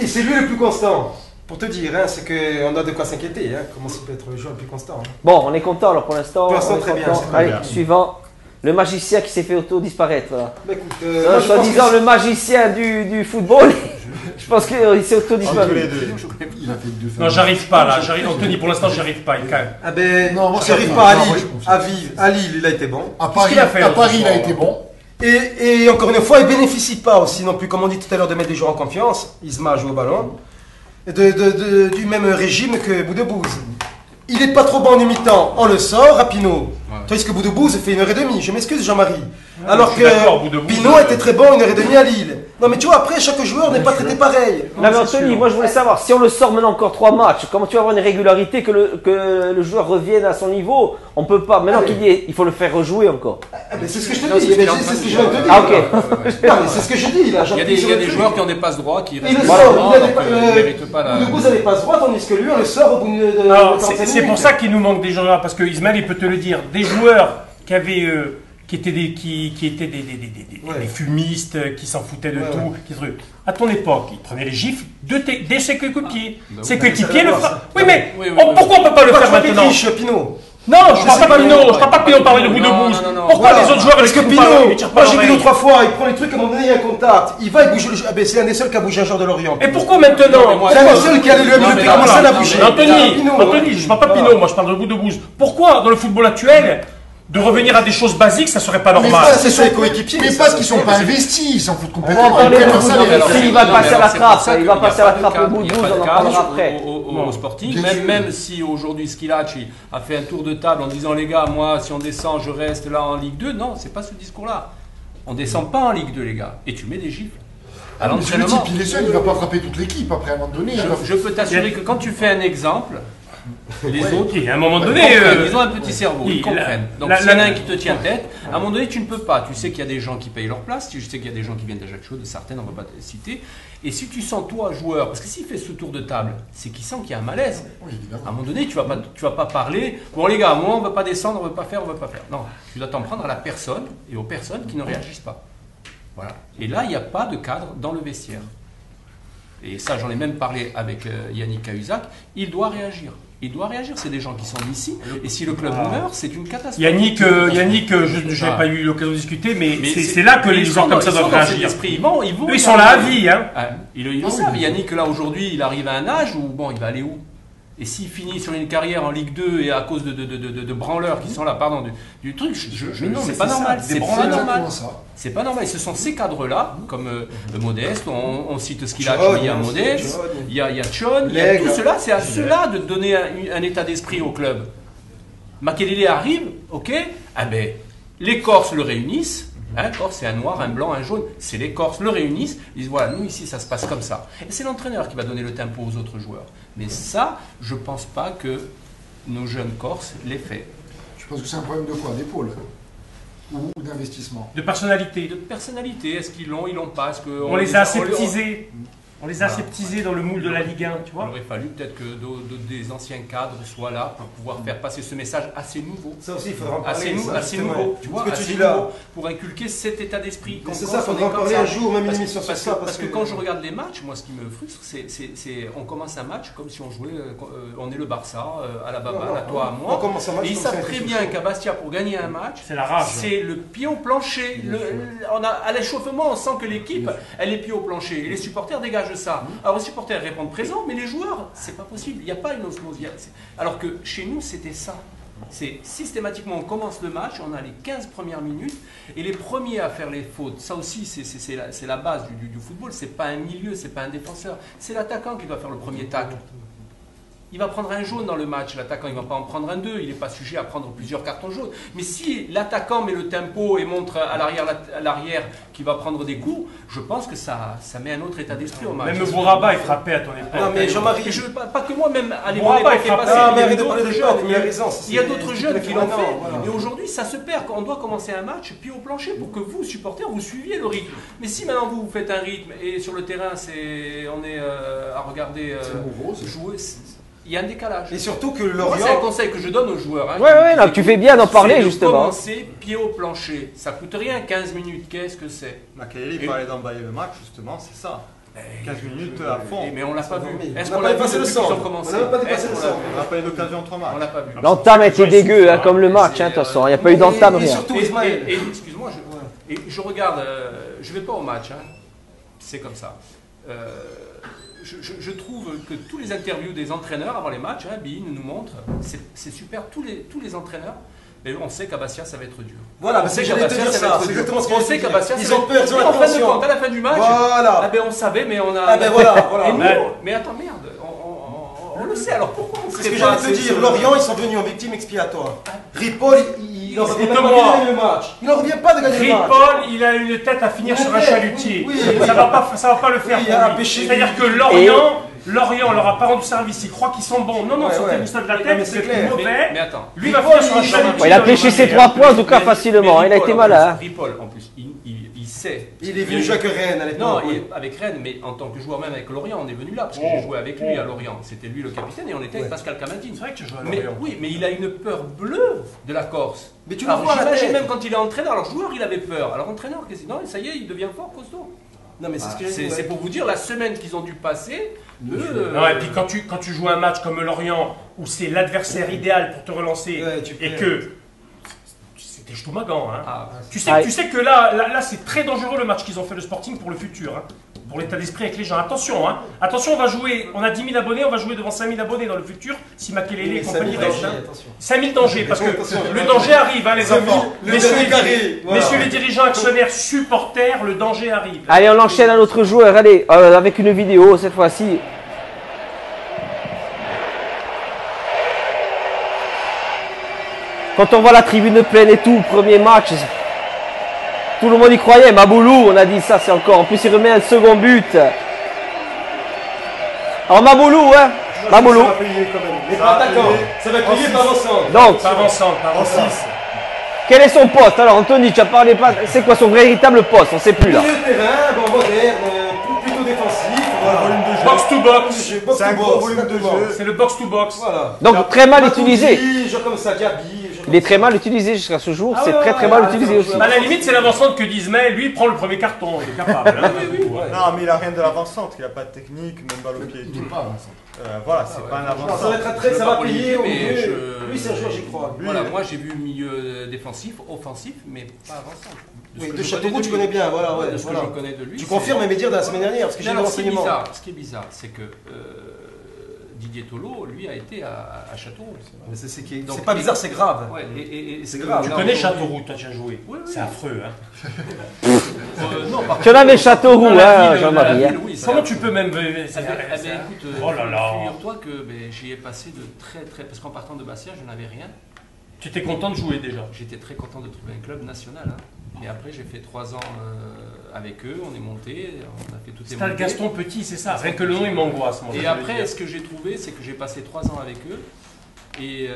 F: Et c'est lui le plus constant. Pour te dire, hein, c'est qu'on a de quoi s'inquiéter. Hein, comment ça peut être le joueur le plus constant. hein.
D: Bon, on est content alors pour l'instant.
F: Pour l'instant,
D: on est
F: très bien,
D: content.
F: c'est très
D: Allez,
H: bien.
D: suivant. Le magicien qui s'est fait auto-disparaître.
F: Bah, écoute,
D: soi-disant le magicien du football. Je pense qu'il s'est auto-disparu.
I: Il a fait 2
G: Non, j'arrive pas là. Anthony, pour l'instant, j'arrive pas.
F: Ah ben,
I: Non, moi,
F: j'arrive
I: ça
F: pas à
I: va.
F: Lille. À Lille, il a été bon.
I: À Paris,
G: qu'il a fait,
I: à Paris il a
G: ce
I: été bon.
F: Et encore une fois, il bénéficie pas aussi non plus, comme on dit tout à l'heure, de mettre des joueurs en confiance. Isma joue au ballon. Du même régime que Boudebouz. Il n'est pas trop bon en mi-temps, on le sort, Rapino. Tandis que Boudebouz fait 1h30. Je m'excuse, Jean-Marie. Alors que Pinot était très bon 1h30 à Lille. Non mais tu vois, après, chaque joueur n'est pas traité pareil.
D: Non mais Anthony, moi je voulais savoir, si on le sort maintenant encore 3 matchs, comment tu vas avoir une régularité que le joueur revienne à son niveau? On peut pas. Maintenant qu'il y est, il faut le faire rejouer encore.
F: Mais c'est ce que je te dis, c'est ce que je viens de te dire.
D: Ah ok.
F: Non mais c'est ce que je dis là.
E: Il y a des joueurs qui ont des passes droits qui
F: Il
E: restent
F: le
E: pas
F: sort,
E: devant, donc ils ne méritent pas la...
F: Boudebouz a des passes droits, tandis que lui, on le sort au bout de...
G: Alors, c'est pour ça qu'il nous manque des joueurs, parce que Ismaël, il peut te le dire, des joueurs qui avaient... qui étaient des fumistes, qui s'en foutaient de tout. Qui, à ton époque, ils prenaient les gifles de ses coéquipiers. Ses coéquipiers le feraient. Oui, mais pourquoi on ne peut pas le faire maintenant?
F: Pinot.
G: Non, je ne parle pas de Pinot. Je ne parle pas de Pinot parler de Boudebouz. Pourquoi les autres joueurs,
F: parce que Pinot, moi j'ai vu 2-3 fois, il prend les trucs, à un moment donné, il y a un contact. Il va, il bouge le jeu. Ah ben, c'est l'un des seuls qui a bougé un joueur de Lorient.
G: Et pourquoi maintenant?
F: C'est l'un des seuls qui a le plus commencer à bouger.
G: Anthony, je ne parle pas de Pinot, moi je parle de Boudebouz. Pourquoi, dans le football actuel, de revenir à des choses basiques, ça serait pas normal?
F: C'est ses coéquipiers.
I: Mais parce qu'ils sont pas investis, ils s'en foutent
D: On va
I: complètement.
D: en parler de
E: Alors,
D: il va passer à la trappe.
E: c'est
D: Il va
E: pour ça
D: passer à la
E: qu'il y a
D: trappe
E: pas
D: au
E: de
D: bout de
E: cadre,
D: 12, on en
E: il y a pas de
D: parlera
E: cadre
D: après.
E: au Sporting, même si aujourd'hui Skilacci a fait un tour de table en disant les gars, moi si on descend, je reste là en Ligue 2. Non, c'est pas ce discours-là. On descend pas en Ligue 2, les gars. Et tu mets des gifles. À
I: Le type,
E: l'entraînement.
I: il est seul, il va pas frapper toute l'équipe après à un moment donné.
E: Je peux t'assurer que quand tu fais un exemple, les autres,
G: à un moment donné,
E: ils ont un petit cerveau, ils comprennent. Donc s'il y en a un qui te tient tête, à un moment donné, tu ne peux pas. Tu sais qu'il y a des gens qui payent leur place, tu sais qu'il y a des gens qui viennent d'Ajaccio, de certaines, on ne va pas te citer. Et si tu sens, toi, joueur, parce que s'il fait ce tour de table, c'est qu'il sent qu'il y a un malaise. À un moment donné, tu vas pas parler, bon les gars, moi on ne veut pas descendre, on ne veut pas faire, on ne veut pas faire. Non, tu dois t'en prendre à la personne et aux personnes qui ne réagissent pas. Voilà. Et là, il n'y a pas de cadre dans le vestiaire. Et ça, j'en ai même parlé avec Yannick Cahuzac, il doit réagir. Il doit réagir, c'est des gens qui sont d'ici, et si le club meurt, c'est une catastrophe.
G: Yannick, je n'ai pas eu l'occasion de discuter, mais c'est là que les gens comme ça doivent réagir. Ils sont là à vie. Hein.
E: Ils le savent. Yannick, là, aujourd'hui, il arrive à un âge où, bon, il va aller où? Et s'il finit sur une carrière en Ligue 2 et à cause de branleurs qui sont là, pardon, du truc, c'est pas normal. C'est pas normal. C'est pas normal. Et ce sont ces cadres-là, comme Modeste, on cite Skilacci, il y a Modeste, il y a Tchon, il y a tout cela, c'est à ceux-là de donner un état d'esprit au club. Makelele arrive, ok, ah ben, les Corses le réunissent. Un Corse, c'est un noir, un blanc, un jaune. C'est les Corses le réunissent. Ils disent voilà, nous ici, ça se passe comme ça. Et c'est l'entraîneur qui va donner le tempo aux autres joueurs. Mais ça, je pense pas que nos jeunes Corses l'aient fait.
I: Je pense que c'est un problème de quoi? D'épaule ou d'investissement?
G: De personnalité.
E: De personnalité. Est-ce qu'ils l'ont, ils l'ont pas?
G: On les a aseptisés. On les a aseptisés dans le moule de la Ligue 1, tu vois.
E: Il aurait fallu peut-être que des anciens cadres soient là pour pouvoir faire passer ce message assez nouveau.
F: Ça aussi, il faudra en parler.
E: Assez nouveau, tu vois, assez nouveau, pour inculquer cet état d'esprit.
F: C'est ça, il faudra en parler un jour, même une émission sur ça.
E: Parce que quand je regarde les matchs, moi, ce qui me frustre, c'est on commence un match comme si on jouait, on est le Barça, à la Baballe, à toi, à moi. Et ils savent très bien qu'à Bastia, pour gagner un match,
G: c'est la rage.
E: C'est le pied au plancher. À l'échauffement, on sent que l'équipe, elle est pied au plancher. Et les supporters dégagent ça. Alors les supporters répondent présent, mais les joueurs, c'est pas possible. Il n'y a pas une osmose. Alors que chez nous, c'était ça. C'est systématiquement, on commence le match, on a les 15 premières minutes, et les premiers à faire les fautes, ça aussi, c'est la base du football. C'est pas un milieu, c'est pas un défenseur, c'est l'attaquant qui doit faire le premier tacle. Il va prendre un jaune dans le match, l'attaquant, il ne va pas en prendre un 2, il n'est pas sujet à prendre plusieurs cartons jaunes. Mais si l'attaquant met le tempo et montre à l'arrière qu'il va prendre des coups, je pense que ça met un autre état d'esprit au match.
G: Même Bouraba est frappé à ton époque.
E: Non mais Jean-Marie, pas que moi, même à l'époque
F: il
E: y a d'autres jeunes qui l'ont fait. Et aujourd'hui, ça se perd. On doit commencer un match pied au plancher pour que vous, supporters, vous suiviez le rythme. Mais si maintenant vous faites un rythme et sur le terrain, on est à regarder jouer... Il y a un décalage.
F: Et surtout que Lorient...
E: C'est un conseil que je donne aux joueurs.
D: Ouais, tu fais bien d'en parler justement.
E: Commencer pied au plancher. Ça coûte rien, 15 minutes. Qu'est-ce que c'est?
H: Makelele, il parlait d'emballer le match, justement, c'est ça. 15 minutes à fond.
E: Mais on l'a pas vu. Est-ce
F: On
E: qu'on
F: n'a
E: l'a
F: pas
E: vu
F: dépassé le
E: depuis
F: sang.
E: qu'ils ont commencé?
F: On n'a pas dépassé le sang.
H: On n'a pas eu d'occasion entre matchs.
E: On l'a pas vu.
D: L'entame a été dégueu, hein, comme le match, hein, de toute façon. Il n'y a pas eu d'entame,
F: Et
D: rien.
F: surtout Ismaël.
E: Et excuse-moi, je regarde, je vais pas au match, hein. C'est comme ça. Je trouve que tous les interviews des entraîneurs avant les matchs, hein, Bein nous montre, c'est super, tous les entraîneurs. Et on sait qu'Abbassia, ça va être dur.
F: Voilà,
E: on
F: parce
E: sait
F: que j'allais te
E: qu'Abbassia,
F: dire
E: ça va
F: ça.
E: être
F: C'est
E: dur.
F: exactement ce que
E: On
F: j'allais
E: sait
F: te dire.
E: qu'Abbassia,
F: Ils
E: ça va
F: ont
E: être
F: peur, ils
E: dur.
F: ont
E: Et en fin de
F: l'attention.
E: compte, à la fin du match,
F: Voilà.
E: ah ben on savait, mais on a.
F: Ah ben voilà.
E: Et nous, mais attends, merde, on le sait, alors pourquoi on
F: C'est
E: sait
F: ce que
E: pas
F: j'allais te dire. Lorient, ils sont venus en victime expiatoire. Ripoll, il n'en revient pas de
G: Écoute-moi.
F: gagner le match. Il n'en revient pas de gagner le match.
G: Ripoll, il a une tête à finir sur un chalutier.
F: Oui,
G: Ça va pas le faire
F: Oui,
G: pour
F: un
G: lui.
F: péché.
G: C'est-à-dire que Lorient leur a pas rendu service. Ils croient qu'ils sont bons. Non,
F: Ouais,
G: sortez
F: ouais.
G: vous ça de la
F: Non,
G: tête,
F: mais
G: c'est
F: c'est clair.
G: mauvais.
E: Mais attends.
G: Lui va finir sur un chalutier.
D: Il a pêché ses 3 points, en tout cas, facilement. Il a été malin.
E: Ripoll, en plus, il sait.
F: Il est venu jouer avec Rennes à l'époque.
E: Non,
F: oui.
E: avec Rennes, mais en tant que joueur, même avec Lorient, on est venu là, parce que j'ai joué avec lui à Lorient. C'était lui le capitaine et on était avec Pascal Camadine.
G: C'est vrai que tu joues à
E: Mais
G: Lorient.
E: oui, mais il a une peur bleue de la Corse.
F: Mais tu le
E: Alors,
F: vois à la
E: j'imagine
F: tête.
E: même quand il est entraîneur. Alors, joueur, il avait peur. Alors, entraîneur, non, ça y est, il devient fort, costaud.
F: Non, mais c'est ce que j'ai dit.
E: C'est pour vous dire la semaine qu'ils ont dû passer.
G: Non, et puis quand tu joues un match comme Lorient, où c'est l'adversaire idéal pour te relancer,
F: Ouais, tu
G: et
F: perds.
G: que c'était Stomagant, hein.
E: Ah,
G: Tu sais que là c'est très dangereux le match qu'ils ont fait le Sporting pour le futur, hein. Pour l'état d'esprit avec les gens. Attention, hein. Attention, on a 10 000 abonnés, on va jouer devant 5 000 abonnés dans le futur si Makelele et compagnie restent. 5 000 dangers, parce que le danger arrive, hein, les enfants. Messieurs les dirigeants, actionnaires, supporters, le danger arrive.
D: Allez, on enchaîne un autre joueur, allez, avec une vidéo cette fois-ci. Quand on voit la tribune pleine et tout, premier match, tout le monde y croyait. Maboulou, on a dit ça, c'est encore. En plus, il remet un second but. Alors Maboulou, hein, Maboulou.
F: Ça va payer quand même. Mais pas attaquant. Ça va payer par ensemble.
D: Donc,
G: Pas avançant, pas
H: En
G: avançant.
H: 6.
D: quel est son poste? Alors Anthony, tu as parlé pas. C'est quoi son véritable poste? On sait plus là.
F: Milieu de terrain, bon, moderne, plutôt défensif. Voilà.
H: Volume de jeu.
G: Box to box.
F: Box
H: C'est un
F: to
H: gros
F: box,
H: volume de
F: exactement.
H: jeu.
G: C'est le box to box.
F: Voilà.
D: Donc très mal
F: Matuidi,
D: utilisé.
F: joueur comme ça, Diaby.
D: Il est très mal utilisé jusqu'à ce jour.
F: Ah
D: C'est
F: ouais,
D: très
F: ouais,
D: mal
F: ouais,
D: utilisé
F: ouais,
D: aussi.
F: ouais.
G: À la limite, c'est l'avancante que d'Ismaël. Lui, il prend le premier carton. Il est capable. Hein.
H: Non, mais il a rien de l'avancante, il a pas de technique, même balle au pied et tout. Voilà, c'est pas un
F: Ça va
H: avançant.
F: être très, ça va payer au
E: mais
F: milieu. Lui, c'est un joueur, j'y crois.
E: Voilà, moi j'ai vu milieu défensif, offensif, mais pas avançant.
F: Oui, de Châteauroux, tu connais bien, voilà, ouais.
E: De ce que
F: voilà.
E: je connais de lui.
F: Tu
E: c'est-
F: confirmes mes dires de la semaine dernière, parce que j'ai
E: Non,
F: des
E: non, ce qui est
F: renseignements.
E: bizarre, ce qui est bizarre, c'est que Didier Tolo, lui, a été à Châteauroux.
F: Mais c'est
E: Donc,
F: pas bizarre, c'est grave.
E: Ouais, et
F: C'est
E: que-
F: grave.
G: Tu
E: là,
G: connais
E: aujourd'hui-
G: Châteauroux, toi, tu as joué.
E: Oui, oui.
G: C'est affreux, hein.
E: Non, par
D: Tu en avais Châteauroux,
G: Dans la
D: hein,
G: ville,
D: Jean-Marie.
E: la
D: hein.
E: ville, oui, ça-
G: Comment tu peux même.
E: Eh bien, écoute,
G: Oh là là.
E: figure-toi que j'y ai passé de très. Parce qu'en partant de Bastia, je n'avais rien.
G: Tu étais content de jouer déjà.
E: J'étais très content de trouver un club national. Hein. Mais après, j'ai fait 3 ans avec eux, on est monté, on a fait toutes les
G: Stade
E: montées.
G: Gaston Petit, c'est ça. Rien que le nom, il m'angoisse. moi, je
E: Et
G: veux
E: après,
G: dire.
E: ce que j'ai trouvé, c'est que j'ai passé 3 ans avec eux. Et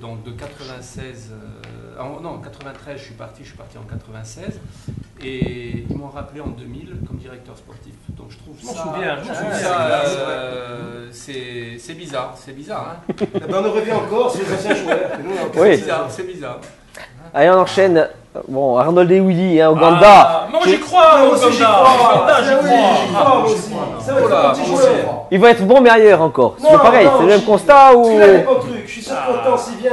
E: donc de 96, non, 93, je suis parti en 96. Et ils m'ont rappelé en 2000 comme directeur sportif. Donc je trouve
G: Je m'en
E: ça.
G: souviens,
E: je
G: je m'en
E: trouve
G: souviens.
E: ça,
F: C'est
E: c'est bizarre, c'est bizarre. Hein.
F: Eh ben, on en revient encore sur les anciens joueurs. Et nous, on a encore
D: Oui.
F: ces-
E: C'est bizarre.
D: Allez, on enchaîne. Bon, Arnold Ewoudi, hein, Ouganda.
G: Ah, moi j'y crois,
F: Moi aussi, j'y
G: Ouganda.
F: crois.
G: Ouganda,
F: Ah
G: j'y
F: oui, j'y crois,
G: crois.
F: moi aussi. Ça va être un petit joueur.
D: Il va être bon, mais ailleurs encore. C'est
F: Non,
D: pareil,
F: non,
D: c'est le même
F: je-
D: constat ou.
F: Il a des bons trucs. Je suis sûr content s'il vient.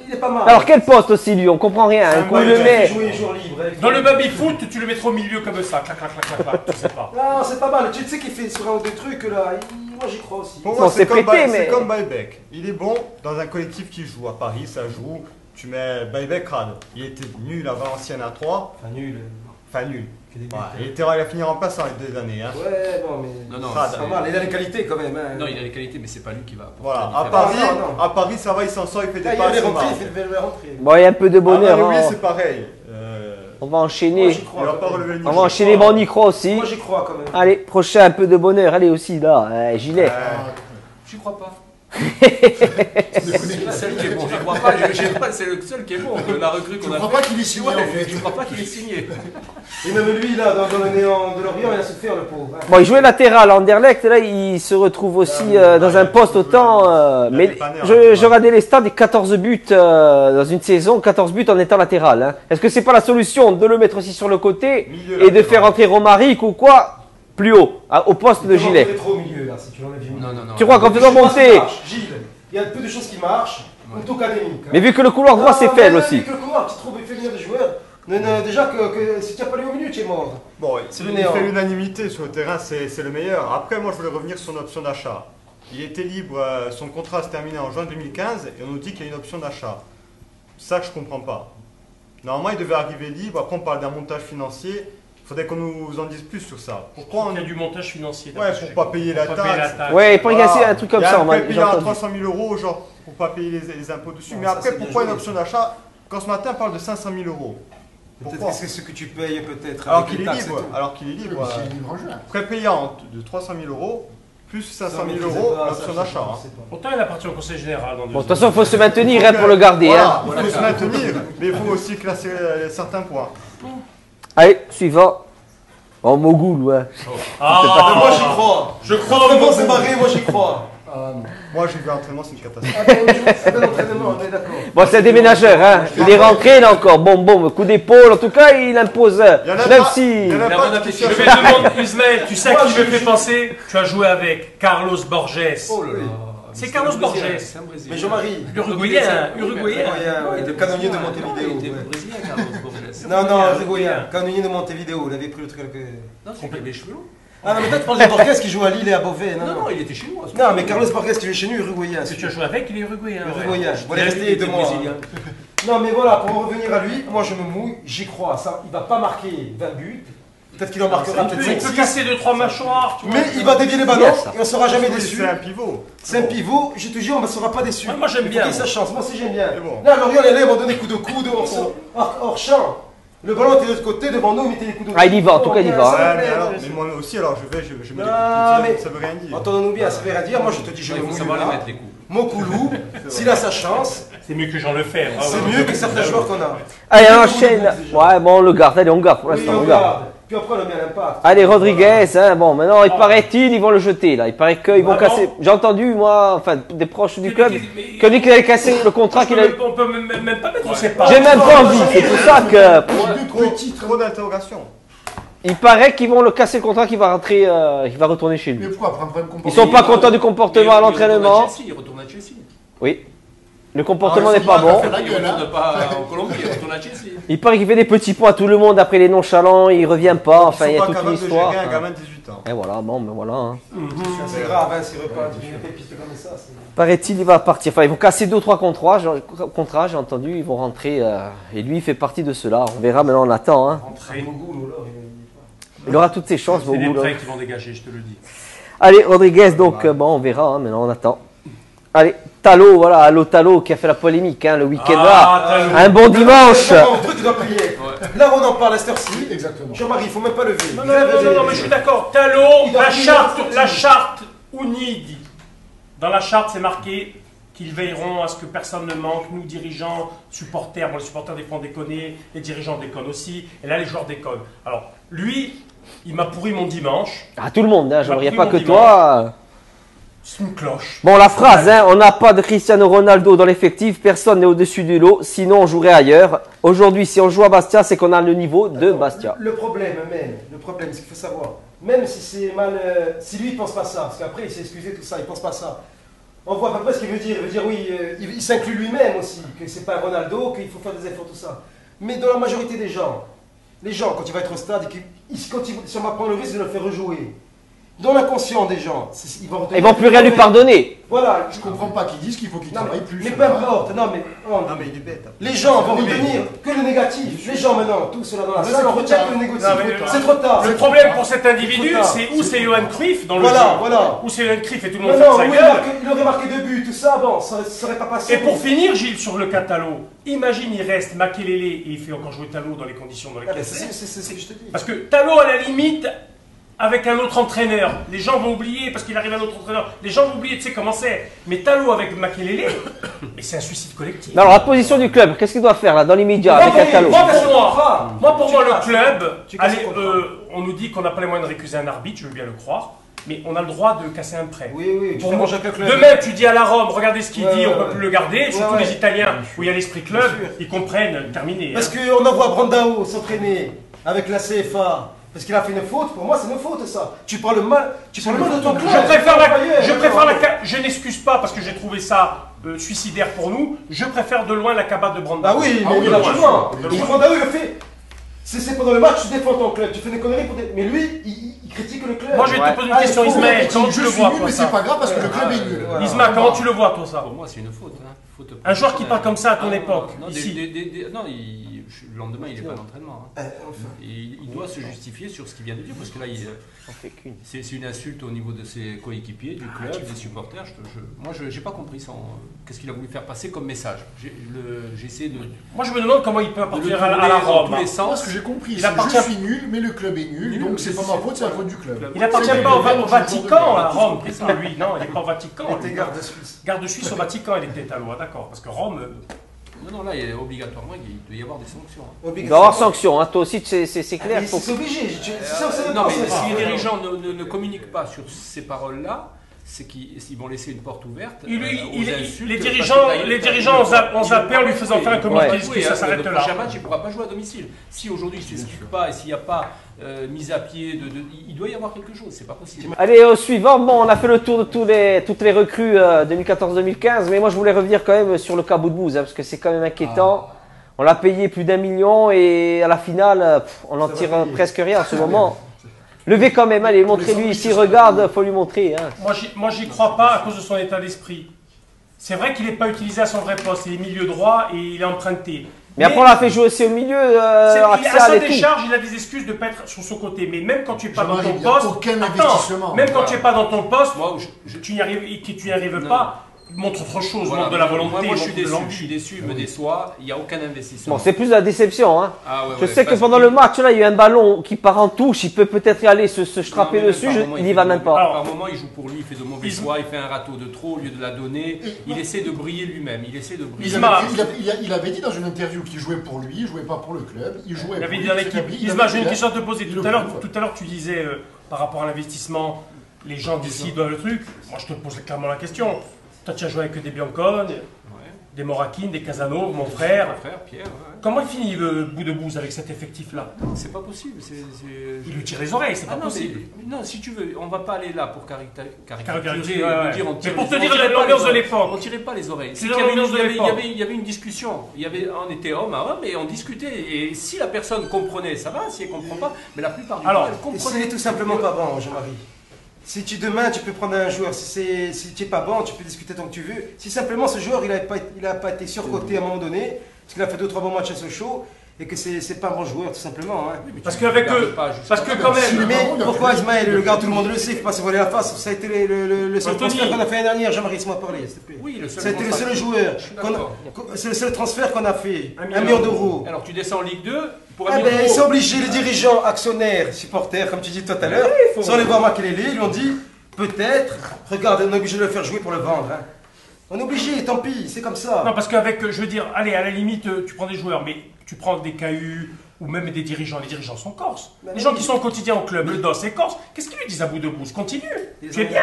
F: Il est pas mal.
D: Alors, quel poste aussi, lui? On comprend rien. Un coup, il le met.
F: Jouer jour libre. avec-
G: Dans le baby-foot, tu le mettras au milieu comme ça. Clac, clac, clac, clac, clac. Tu sais pas.
F: Non, c'est pas mal. Tu sais qu'il fait sur un ou deux trucs là. Moi, j'y crois aussi.
H: Pour
D: Non,
H: moi,
D: c'est
H: c'est comme,
D: prêté,
H: c'est
D: mais-
H: comme Baïbek. Il est bon dans un collectif qui joue. À Paris, ça joue. Tu mets Baïbek crade. Il était nul avant Valenciennes à 3.
F: Enfin, nul.
H: Enfin, nul.
F: Que des buts.
H: Ouais, il était à finir en remplaçant les 2 années. Hein.
F: Ouais, bon, mais.
E: Non, non,
H: Crade.
F: C'est pas mal. Il a les qualités quand même. Hein.
E: Non, il a les qualités, mais c'est pas lui qui va apporter.
H: Voilà,
E: la
H: à
E: différence.
H: Paris,
F: Non, non.
H: à Paris, ça va, il s'en sort, il fait
F: Ah,
H: des
F: il va les
H: passes.
F: rentrer,
H: il
F: il fait le rentrer.
D: Bon, il y a un peu de bonheur.
H: oui,
D: hein.
H: c'est pareil.
D: On va
F: Moi,
D: enchaîner.
F: j'y
H: Il
F: crois.
H: va pas relever le niveau.
D: On va enchaîner, bon, on y croit aussi.
F: Moi, j'y crois quand même.
D: Allez, prochain, un peu de bonheur. Allez aussi, là, gilet.
E: J'y crois pas. C'est le seul qui est bon, j'y crois pas, c'est le seul qui est bon. La recrue qu'on a.
I: Je crois pas qu'il est signé
E: Ouais,
I: en fait.
E: je crois pas qu'il est signé.
F: Et même lui, là, dans le néant de Lorient, il a souffert, le pauvre. hein.
D: Bon, il jouait latéral à Anderlecht, là, il se retrouve aussi dans un poste autant. Mais je regardais les stats, 14 buts dans une saison, 14 buts en étant latéral. Hein. Est-ce que c'est pas la solution de le mettre aussi sur le côté
H: Milieu
D: et de
H: latéral.
D: faire entrer Romaric ou quoi? Plus haut, au poste de Gilet.
F: Trop au milieu là, si tu l'enlèves du milieu.
E: Non.
D: Tu crois qu'en faisant monter.
F: Gilles, il y a peu de choses qui marchent, plutôt académique.
D: Mais vu que le couloir droit c'est faible aussi.
F: Vu que le couloir, tu trouves féminin des joueurs. Déjà que si tu n'as pas les au milieu, tu es mort.
H: Bon,
F: c'est
H: il fait l'unanimité sur le terrain, c'est le meilleur. Après, moi, je voulais revenir sur son option d'achat. Il était libre, son contrat se terminait en juin 2015 et on nous dit qu'il y a une option d'achat. Ça que je comprends pas. Normalement, il devait arriver libre. Après, on parle d'un montage financier. Il faudrait qu'on nous en dise plus sur ça.
G: Pourquoi il y a du montage financier?
H: Ouais, pour pas payer la taxe.
D: Ouais, pour y casser un truc comme ça.
H: On va payer à 300 000 euros, genre, pour pas payer les impôts dessus. Mais après, pourquoi une option d'achat quand ce matin on parle de 500 000 euros?
F: Peut-être que c'est ce que tu payes peut-être.
H: Alors qu'il est libre. Alors qu'il est libre. Prépayant de 300 000 euros. Plus 500 000 euros l'option d'achat.
G: Pourtant, il appartient au Conseil Général.
D: Bon, de toute façon, il faut se maintenir pour le garder.
H: Voilà, il faut se maintenir, mais il faut aussi classer certains points.
D: Allez, suivant. Oh, Mogoul, ouais.
F: Moi, j'y crois.
G: Je crois
F: vraiment c'est barré, moi, j'y crois.
H: Moi, j'ai vu l'entraînement, c'est une catastrophe.
D: Bon, c'est un déménageur, hein. Il est rentré là encore. Bon, coup d'épaule. En tout cas, il impose. Même si.
G: Je vais te demander, Ismaël, tu sais à qui je me fais penser? Tu as joué avec Carlos Borges.
E: Oh là là.
G: C'est Carlos Borges.
F: Mais Jean-Marie.
G: Uruguayen.
F: Le canonnier de Montevideo.
E: Il était brésilien, Carlos Borges.
F: Non, Uruguayen. Canonnier de Montevideo. Il avait pris le truc avec.
E: Non, c'est qu'il avait les cheveux longs.
F: Ah non, mais toi tu parles de Borges qui joue à Lille et à Beauvais.
E: Non, il était chez nous.
F: Non, mais Carlos Borges qui joue chez nous, Uruguayen.
G: Si tu as joué avec, il est Uruguayen.
F: Uruguayen. Je voulais rester 2 mois. Non, mais voilà, pour revenir à lui, moi je me mouille, j'y crois. Ça, il va pas marquer 20 buts. Peut-être qu'il en marquera peut-être 5.
G: Il peut casser 2-3 mâchoires.
F: Mais il va dévier les ballons et on sera jamais déçu.
H: C'est un pivot.
F: C'est un pivot, je te jure, on ne sera pas déçu.
G: Moi j'aime bien.
F: Il sa chance, moi aussi j'aime bien. Là, Lorient, il m'a donné coup de coude hors champ. Le ballon était de l'autre côté, devant nous, il mettait les coups de coude.
D: Ah, il y va, en tout cas, il y va.
H: Mais moi aussi, alors je mets les coups. Ça veut rien dire.
F: Entendons-nous bien, ça veut rien dire. Moi je te dis, je vais
E: savoir les mettre les coups.
F: Mokoulou, s'il a sa chance,
G: c'est mieux que Jean Lefebvre.
F: C'est mieux que certains joueurs qu'on a.
D: Allez, on enchaîne. Ouais, bon, on le garde. Allez, on garde pour l'instant.
F: On garde. Puis après, on le met à l'impact.
D: Allez, Rodriguez, hein, bon, maintenant, il paraît-il, ils vont le jeter, là. Il paraît qu'ils vont casser. J'ai entendu, moi, enfin, des proches du club, qu'on dit qu'il allait casser le contrat qu'il a.
G: On peut même pas mettre, on sait pas.
D: J'ai même pas envie, c'est pour ça que.
H: Trop d'interrogations.
D: Il paraît qu'ils vont le casser le contrat, qu'il va rentrer, qu'il va retourner chez lui.
I: Mais pourquoi prendre un comportement?
D: Ils sont pas contents du comportement à l'entraînement.
E: Il retourne à Chelsea.
D: Oui. Le comportement n'est pas bon.
E: Il retourne pas en Colombie, il retourne à Chelsea.
D: Il paraît qu'il fait des petits points à tout le monde après les nonchalants, il revient pas, enfin il y a toute une histoire.
H: Un gamin de 18 ans.
D: Et voilà, bon, ben voilà.
F: C'est grave, hein, s'il repart, tu fais pitié comme ça.
D: Paraît-il, il va partir. Enfin, ils vont casser 2 ou 3 contrats, j'ai entendu, ils vont rentrer. Et lui, il fait partie de cela. On verra, maintenant on attend. Hein. Il aura toutes ses chances.
G: C'est des prêts qui vont dégager, je te le dis.
D: Allez, Rodriguez, donc, bon, on verra, hein, maintenant on attend. Allez, Talo, voilà, Allo Talo qui a fait la polémique hein, le week-end là. Un bon dimanche.
F: Là, on en parle à cette heure-ci. Exactement. Jean-Marie, il ne faut même pas lever.
G: Non, mais je suis d'accord. Talo, la charte UNID. Dans la charte, c'est marqué qu'ils veilleront à ce que personne ne manque. Nous, dirigeants, supporters, bon, les supporters des fois ont déconné, les dirigeants déconnent aussi. Et là, les joueurs déconnent. Alors, lui, il m'a pourri mon dimanche.
D: Ah, tout le monde, hein, il n'y a pas que toi.
G: C'est une cloche.
D: Bon, la phrase, hein, on n'a pas de Cristiano Ronaldo dans l'effectif, personne n'est au-dessus du lot, sinon on jouerait ailleurs. Aujourd'hui, si on joue à Bastia, c'est qu'on a le niveau de Bastia.
F: Le problème, c'est qu'il faut savoir, même si c'est mal, si lui il pense pas ça, parce qu'après il s'est excusé tout ça, il pense pas ça. On voit à peu près ce qu'il veut dire. Il veut dire oui, il s'inclut lui-même aussi, que c'est pas Ronaldo, qu'il faut faire des efforts, tout ça. Mais dans la majorité des gens, les gens quand il va être au stade, si on va prendre le risque de le faire rejouer. Dans l'inconscient des gens,
D: ils vont plus rien lui pardonner.
F: Voilà,
I: je comprends pas qu'ils disent qu'il faut qu'il travaille plus.
F: Mais peu importe, non mais il est bête. Les gens vont retenir que le négatif. Les gens maintenant, tout cela dans la salle, on retient que le négatif. C'est trop tard.
G: Le problème pour cet individu, c'est où c'est Johan Cruyff dans le jeu.
F: Voilà.
G: Où c'est Johan Cruyff et tout le monde fait sa gueule.
F: Il aurait marqué 2 buts, tout ça, bon, ça serait pas passé.
G: Et pour finir, Gilles, sur le cas Talo, imagine il reste Makelele et il fait encore jouer Talo dans les conditions dans lesquelles c'est.
F: C'est ce que je te dis.
G: Parce que Talo, à la limite, avec un autre entraîneur, les gens vont oublier parce qu'il arrive un autre entraîneur. Les gens vont oublier, tu sais comment c'est. Mais Talo avec Makelele, mais c'est un suicide collectif.
D: Alors la position du club, qu'est-ce qu'il doit faire là dans l'immédiat avec Talo?
G: Moi pour moi le club, allez, on nous dit qu'on n'a pas les moyens de récuser un arbitre, je veux bien le croire. Mais on a le droit de casser un prêt.
F: Oui,
G: pour moi, demain, tu dis à la Rome, regardez ce qu'il dit, on ne peut plus le garder. Surtout les Italiens, où il y a l'esprit club, ils comprennent, terminé.
F: Parce qu'on envoie Brandao s'entraîner avec la CFA. Parce qu'il a fait une faute, pour moi c'est une faute ça. Tu prends le mal de ton club.
G: Je n'excuse pas parce que j'ai trouvé ça suicidaire pour nous. Je préfère de loin la cabane de Brandao.
F: Ah oui, mais il va plus loin. Brandao il le fait. C'est pendant le match, tu défends ton club, tu fais des conneries pour des... Mais lui, il critique le club.
G: Moi je vais te poser une question, Ismaël. Comment tu le vois toi
I: mais c'est pas grave parce que le club est nul.
G: Isma, comment tu le vois toi ça?
E: Pour moi c'est une faute.
G: Un joueur qui parle comme ça à ton époque, ici.
E: Non, le lendemain, il n'est pas à l'entraînement. Il doit se justifier sur ce qu'il vient de dire, parce que là, c'est une insulte au niveau de ses coéquipiers, du club, des supporters. Moi, je n'ai pas compris qu'est-ce qu'il a voulu faire passer comme message. J'ai essayé de...
G: Moi, je me demande comment il peut appartenir à la Rome.
I: Moi, ce que j'ai compris, c'est que je suis nul, mais le club est nul, donc c'est pas ma faute, c'est la faute du club.
G: Il n'appartient pas au Vatican, à Rome, lui. Non, il n'est pas au Vatican.
F: Il était garde suisse.
G: Garde suisse au Vatican, il était à loi, d'accord. Parce que Rome...
E: Non, là, obligatoirement, il doit y avoir des sanctions.
D: Il doit y avoir sanctions, toi aussi, c'est clair.
F: C'est obligé.
E: Non, mais si les dirigeants ne communiquent pas sur ces paroles-là, c'est qu'ils vont laisser une porte ouverte.
G: Les dirigeants ont zappé en lui faisant faire un communiqué, ça s'arrête là.
E: Le prochain match, il ne pourra pas jouer à domicile. Si aujourd'hui, il ne s'explique pas et s'il n'y a pas mise à pied, il doit y avoir quelque chose, c'est pas possible.
D: Allez, au suivant, bon, on a fait le tour de toutes les recrues 2014-2015, mais moi je voulais revenir quand même sur le cas Boudbouz, parce que c'est quand même inquiétant. On l'a payé plus d'1 million et à la finale, on n'en tire presque rien en ce moment. Levez quand même, allez, montrez-lui, s'il regarde, faut lui montrer. Hein.
G: Moi j'y crois pas à cause de son état d'esprit. C'est vrai qu'il n'est pas utilisé à son vrai poste, il est milieu droit et il est emprunté.
D: Mais après, on l'a fait jouer aussi au milieu.
G: À sa décharge, il a des excuses de ne pas être sur son côté. Mais même quand tu n'es pas dans ton poste, même quand tu n'es pas dans ton poste, tu n'y arrives pas. Montre autre chose, montre de la volonté.
E: Moi, je suis déçu, il me déçoit. Il n'y a aucun investissement.
D: Bon, c'est plus de la déception. Hein. Je sais que pendant le match, là, il y a eu un ballon qui part en touche. Il peut peut-être y aller se strapper dessus. Il n'y va même pas.
E: Par moment, il joue pour lui, il fait de mauvais choix, il fait un râteau de trop au lieu de la donner. Il essaie de briller lui-même.
I: Il avait dit dans une interview qu'il jouait pour lui, il jouait pas pour le club. Il jouait.
G: Il avait dit dans l'équipe. Isma, j'ai une question à te poser. Tout à l'heure, tu disais par rapport à l'investissement, les gens d'ici doivent le truc. Moi, je te pose clairement la question. Toi, tu as joué avec des Biancone, des Morakine, des Casanova, mon frère.
E: Pierre.
G: Comment il finit le bout de bouse avec cet effectif-là?
E: C'est pas possible.
G: Il lui tire les oreilles, c'est pas possible.
E: Non, si tu veux, on va pas aller là pour
G: caricaturer. Mais pour te dire l'ambiance de l'époque.
E: On tirait pas les oreilles. Il y avait une discussion. On était homme à homme et on discutait. Et si la personne comprenait, ça va. Si elle comprend pas, mais la plupart du temps, elle comprend.
F: C'est tout simplement pas bon, Jean-Marie. Si demain tu peux prendre un joueur, si tu n'es pas bon, tu peux discuter tant que tu veux. Si simplement ce joueur il a pas été surcoté à un moment donné, parce qu'il a fait 2-3 bons matchs à Sochaux, et que c'est pas un bon joueur tout simplement. Hein.
G: Parce que quand même.
F: Mais pourquoi Ismaël, le gars, tout le monde le sait, il ne faut pas se voiler la face. Ça a été le seul transfert qu'on a fait l'année dernière. Jean-Marie, laisse-moi parler, s'il te plaît.
E: Oui,
F: ça a été le seul joueur. C'est le seul transfert qu'on a fait. 1 million d'euros.
E: Alors tu descends en Ligue 2.
F: Ils sont obligés, les dirigeants, actionnaires, supporters, comme tu dis tout à l'heure, sans les voir Makelele, ils lui ont dit peut-être, regarde, on est obligé de le faire jouer pour le vendre. Hein. On est obligé, tant pis, c'est comme ça.
G: Non, parce qu'avec, je veux dire, allez, à la limite, tu prends des joueurs, mais tu prends des KU ou même des dirigeants. Les dirigeants sont corses. Les gens qui sont au quotidien au club, le DOS est corse. Qu'est-ce qu'ils lui disent à bout de bouse? Continue, tu es bien.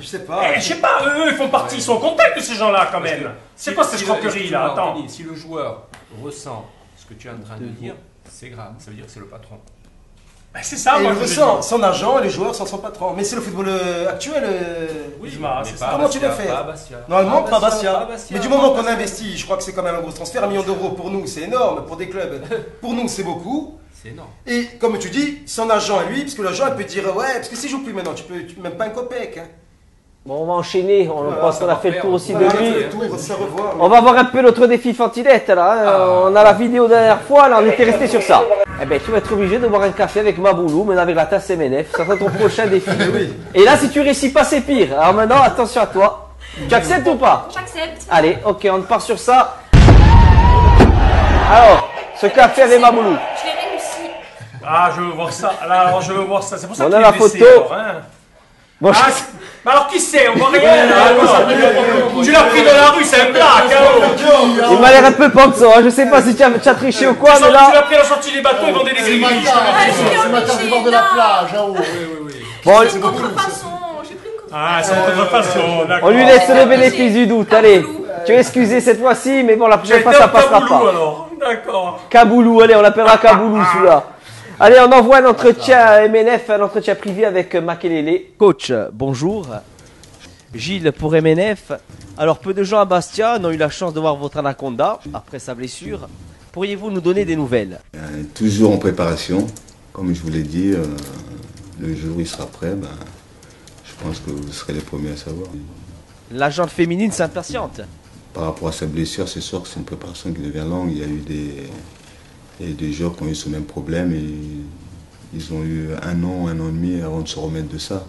F: Je sais pas.
G: Je sais pas, eux, ils font partie, ils sont contents de ces gens-là quand même. C'est quoi cette escroquerie là? Attends.
E: Si le joueur ressent que tu es en train de dire, c'est grave, ça veut dire que c'est le patron.
G: Ben c'est ça,
F: moi, il ressent, son agent et les joueurs sont son patron. Mais c'est le football actuel.
E: Oui,
F: comment tu veux faire? Normalement, pas Bastia. Mais du moment qu'on investit, je crois que c'est quand même un gros transfert. 1 million d'euros pour nous, c'est énorme. Pour des clubs, pour nous, c'est beaucoup.
E: C'est énorme.
F: Et comme tu dis, son agent et lui, parce que l'agent, il peut dire ouais, parce que s'il joue plus maintenant, tu peux même pas un copec. Hein.
D: Bon, on va enchaîner, on pense qu'on a fait le tour aussi de lui. On va voir un peu notre défi fantilette là. On a la vidéo de la dernière fois, là on était resté sur ça. Eh ben tu vas être obligé de boire un café avec Maboulou, mais avec la tasse MNF. Ça sera ton prochain défi. Et là si tu réussis pas c'est pire. Alors maintenant attention à toi. Tu acceptes ou pas?
B: J'accepte.
D: Allez, ok, on part sur ça. Alors, ce café avec Maboulou.
B: Je l'ai réussi.
G: Ah, je veux voir ça. Alors, je veux voir ça. C'est pour ça que
D: on a la photo.
G: Bon, alors qui c'est? On voit rien là. Tu l'as pris dans la rue, c'est un blague.
D: Il m'a l'air un peu panso, hein. Je sais pas si tu as triché ou quoi, mais là.
G: Tu l'as pris à la sortie des bateaux, ils vendaient des gris-gris.
I: C'est ma carte du bord de la plage.
D: Bon,
B: c'est une contrefaçon. J'ai pris une contrefaçon.
G: Ah, c'est une contrefaçon, d'accord.
D: On lui laisse le bénéfice du doute. Allez, tu es excusé cette fois-ci, mais bon, la prochaine fois ça passera pas.
G: Alors, d'accord.
D: Kaboulou, allez, on l'appellera Kaboulou celui-là. Allez, on envoie un entretien MNF, un entretien privé avec Makelele. Coach, bonjour. Gilles pour MNF. Alors, peu de gens à Bastia n'ont eu la chance de voir votre anaconda après sa blessure. Pourriez-vous nous donner des nouvelles?
K: Toujours en préparation. Comme je vous l'ai dit, le jour où il sera prêt, je pense que vous serez les premiers à savoir.
D: La gente féminine s'impatiente.
K: Par rapport à sa blessure, c'est sûr que c'est une préparation qui devient longue. Il y a eu des joueurs qui ont eu ce même problème et ils ont eu un an et demi avant de se remettre de ça.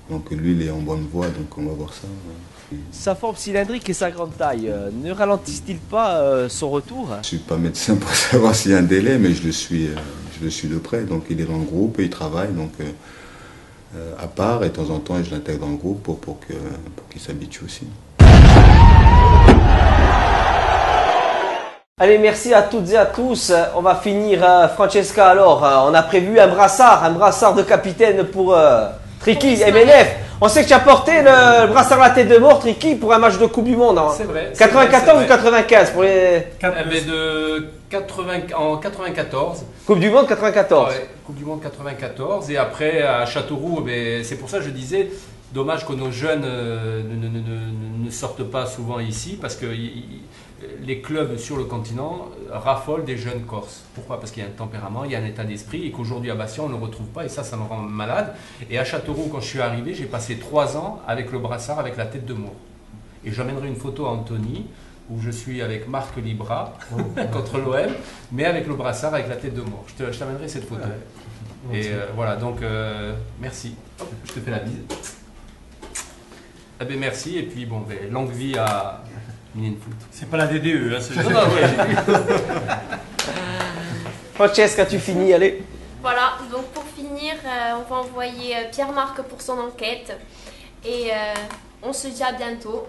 K: Donc lui, il est en bonne voie, donc on va voir ça.
D: Sa forme cylindrique et sa grande taille ne ralentissent-ils pas son retour?
K: Je ne suis pas médecin pour savoir s'il y a un délai, mais je le suis de près. Donc il est dans le groupe, il travaille donc, à part et de temps en temps je l'intègre dans le groupe pour qu'il s'habitue aussi.
D: Allez, merci à toutes et à tous. On va finir, Francesca, alors. On a prévu un brassard de capitaine pour Tricky, MNF. On sait que tu as porté le brassard à la tête de mort, Tricky, pour un match de Coupe du Monde. Hein.
E: C'est vrai.
D: 94 ou 95 pour les...
E: En 94.
D: Coupe du Monde 94.
E: Ouais, Coupe du Monde 94. Et après, à Châteauroux, c'est pour ça que je disais, dommage que nos jeunes ne sortent pas souvent ici, parce que les clubs sur le continent raffolent des jeunes Corses. Pourquoi? Parce qu'il y a un tempérament, il y a un état d'esprit et qu'aujourd'hui à Bastia on ne le retrouve pas et ça me rend malade. Et à Châteauroux, quand je suis arrivé, j'ai passé 3 ans avec le brassard avec la tête de mort. Et j'amènerai une photo à Anthony où je suis avec Marc Libra contre l'OM, mais avec le brassard avec la tête de mort. Je t'amènerai cette photo. Ouais. Et voilà, donc merci. Hop, je te fais la bise. Eh ben, merci et puis bon, longue vie à Foot.
G: C'est pas la DDE, hein,
E: non, ouais.
D: Francesca, tu finis, allez.
B: Voilà, donc pour finir, on va envoyer Pierre-Marc pour son enquête. Et on se dit à bientôt.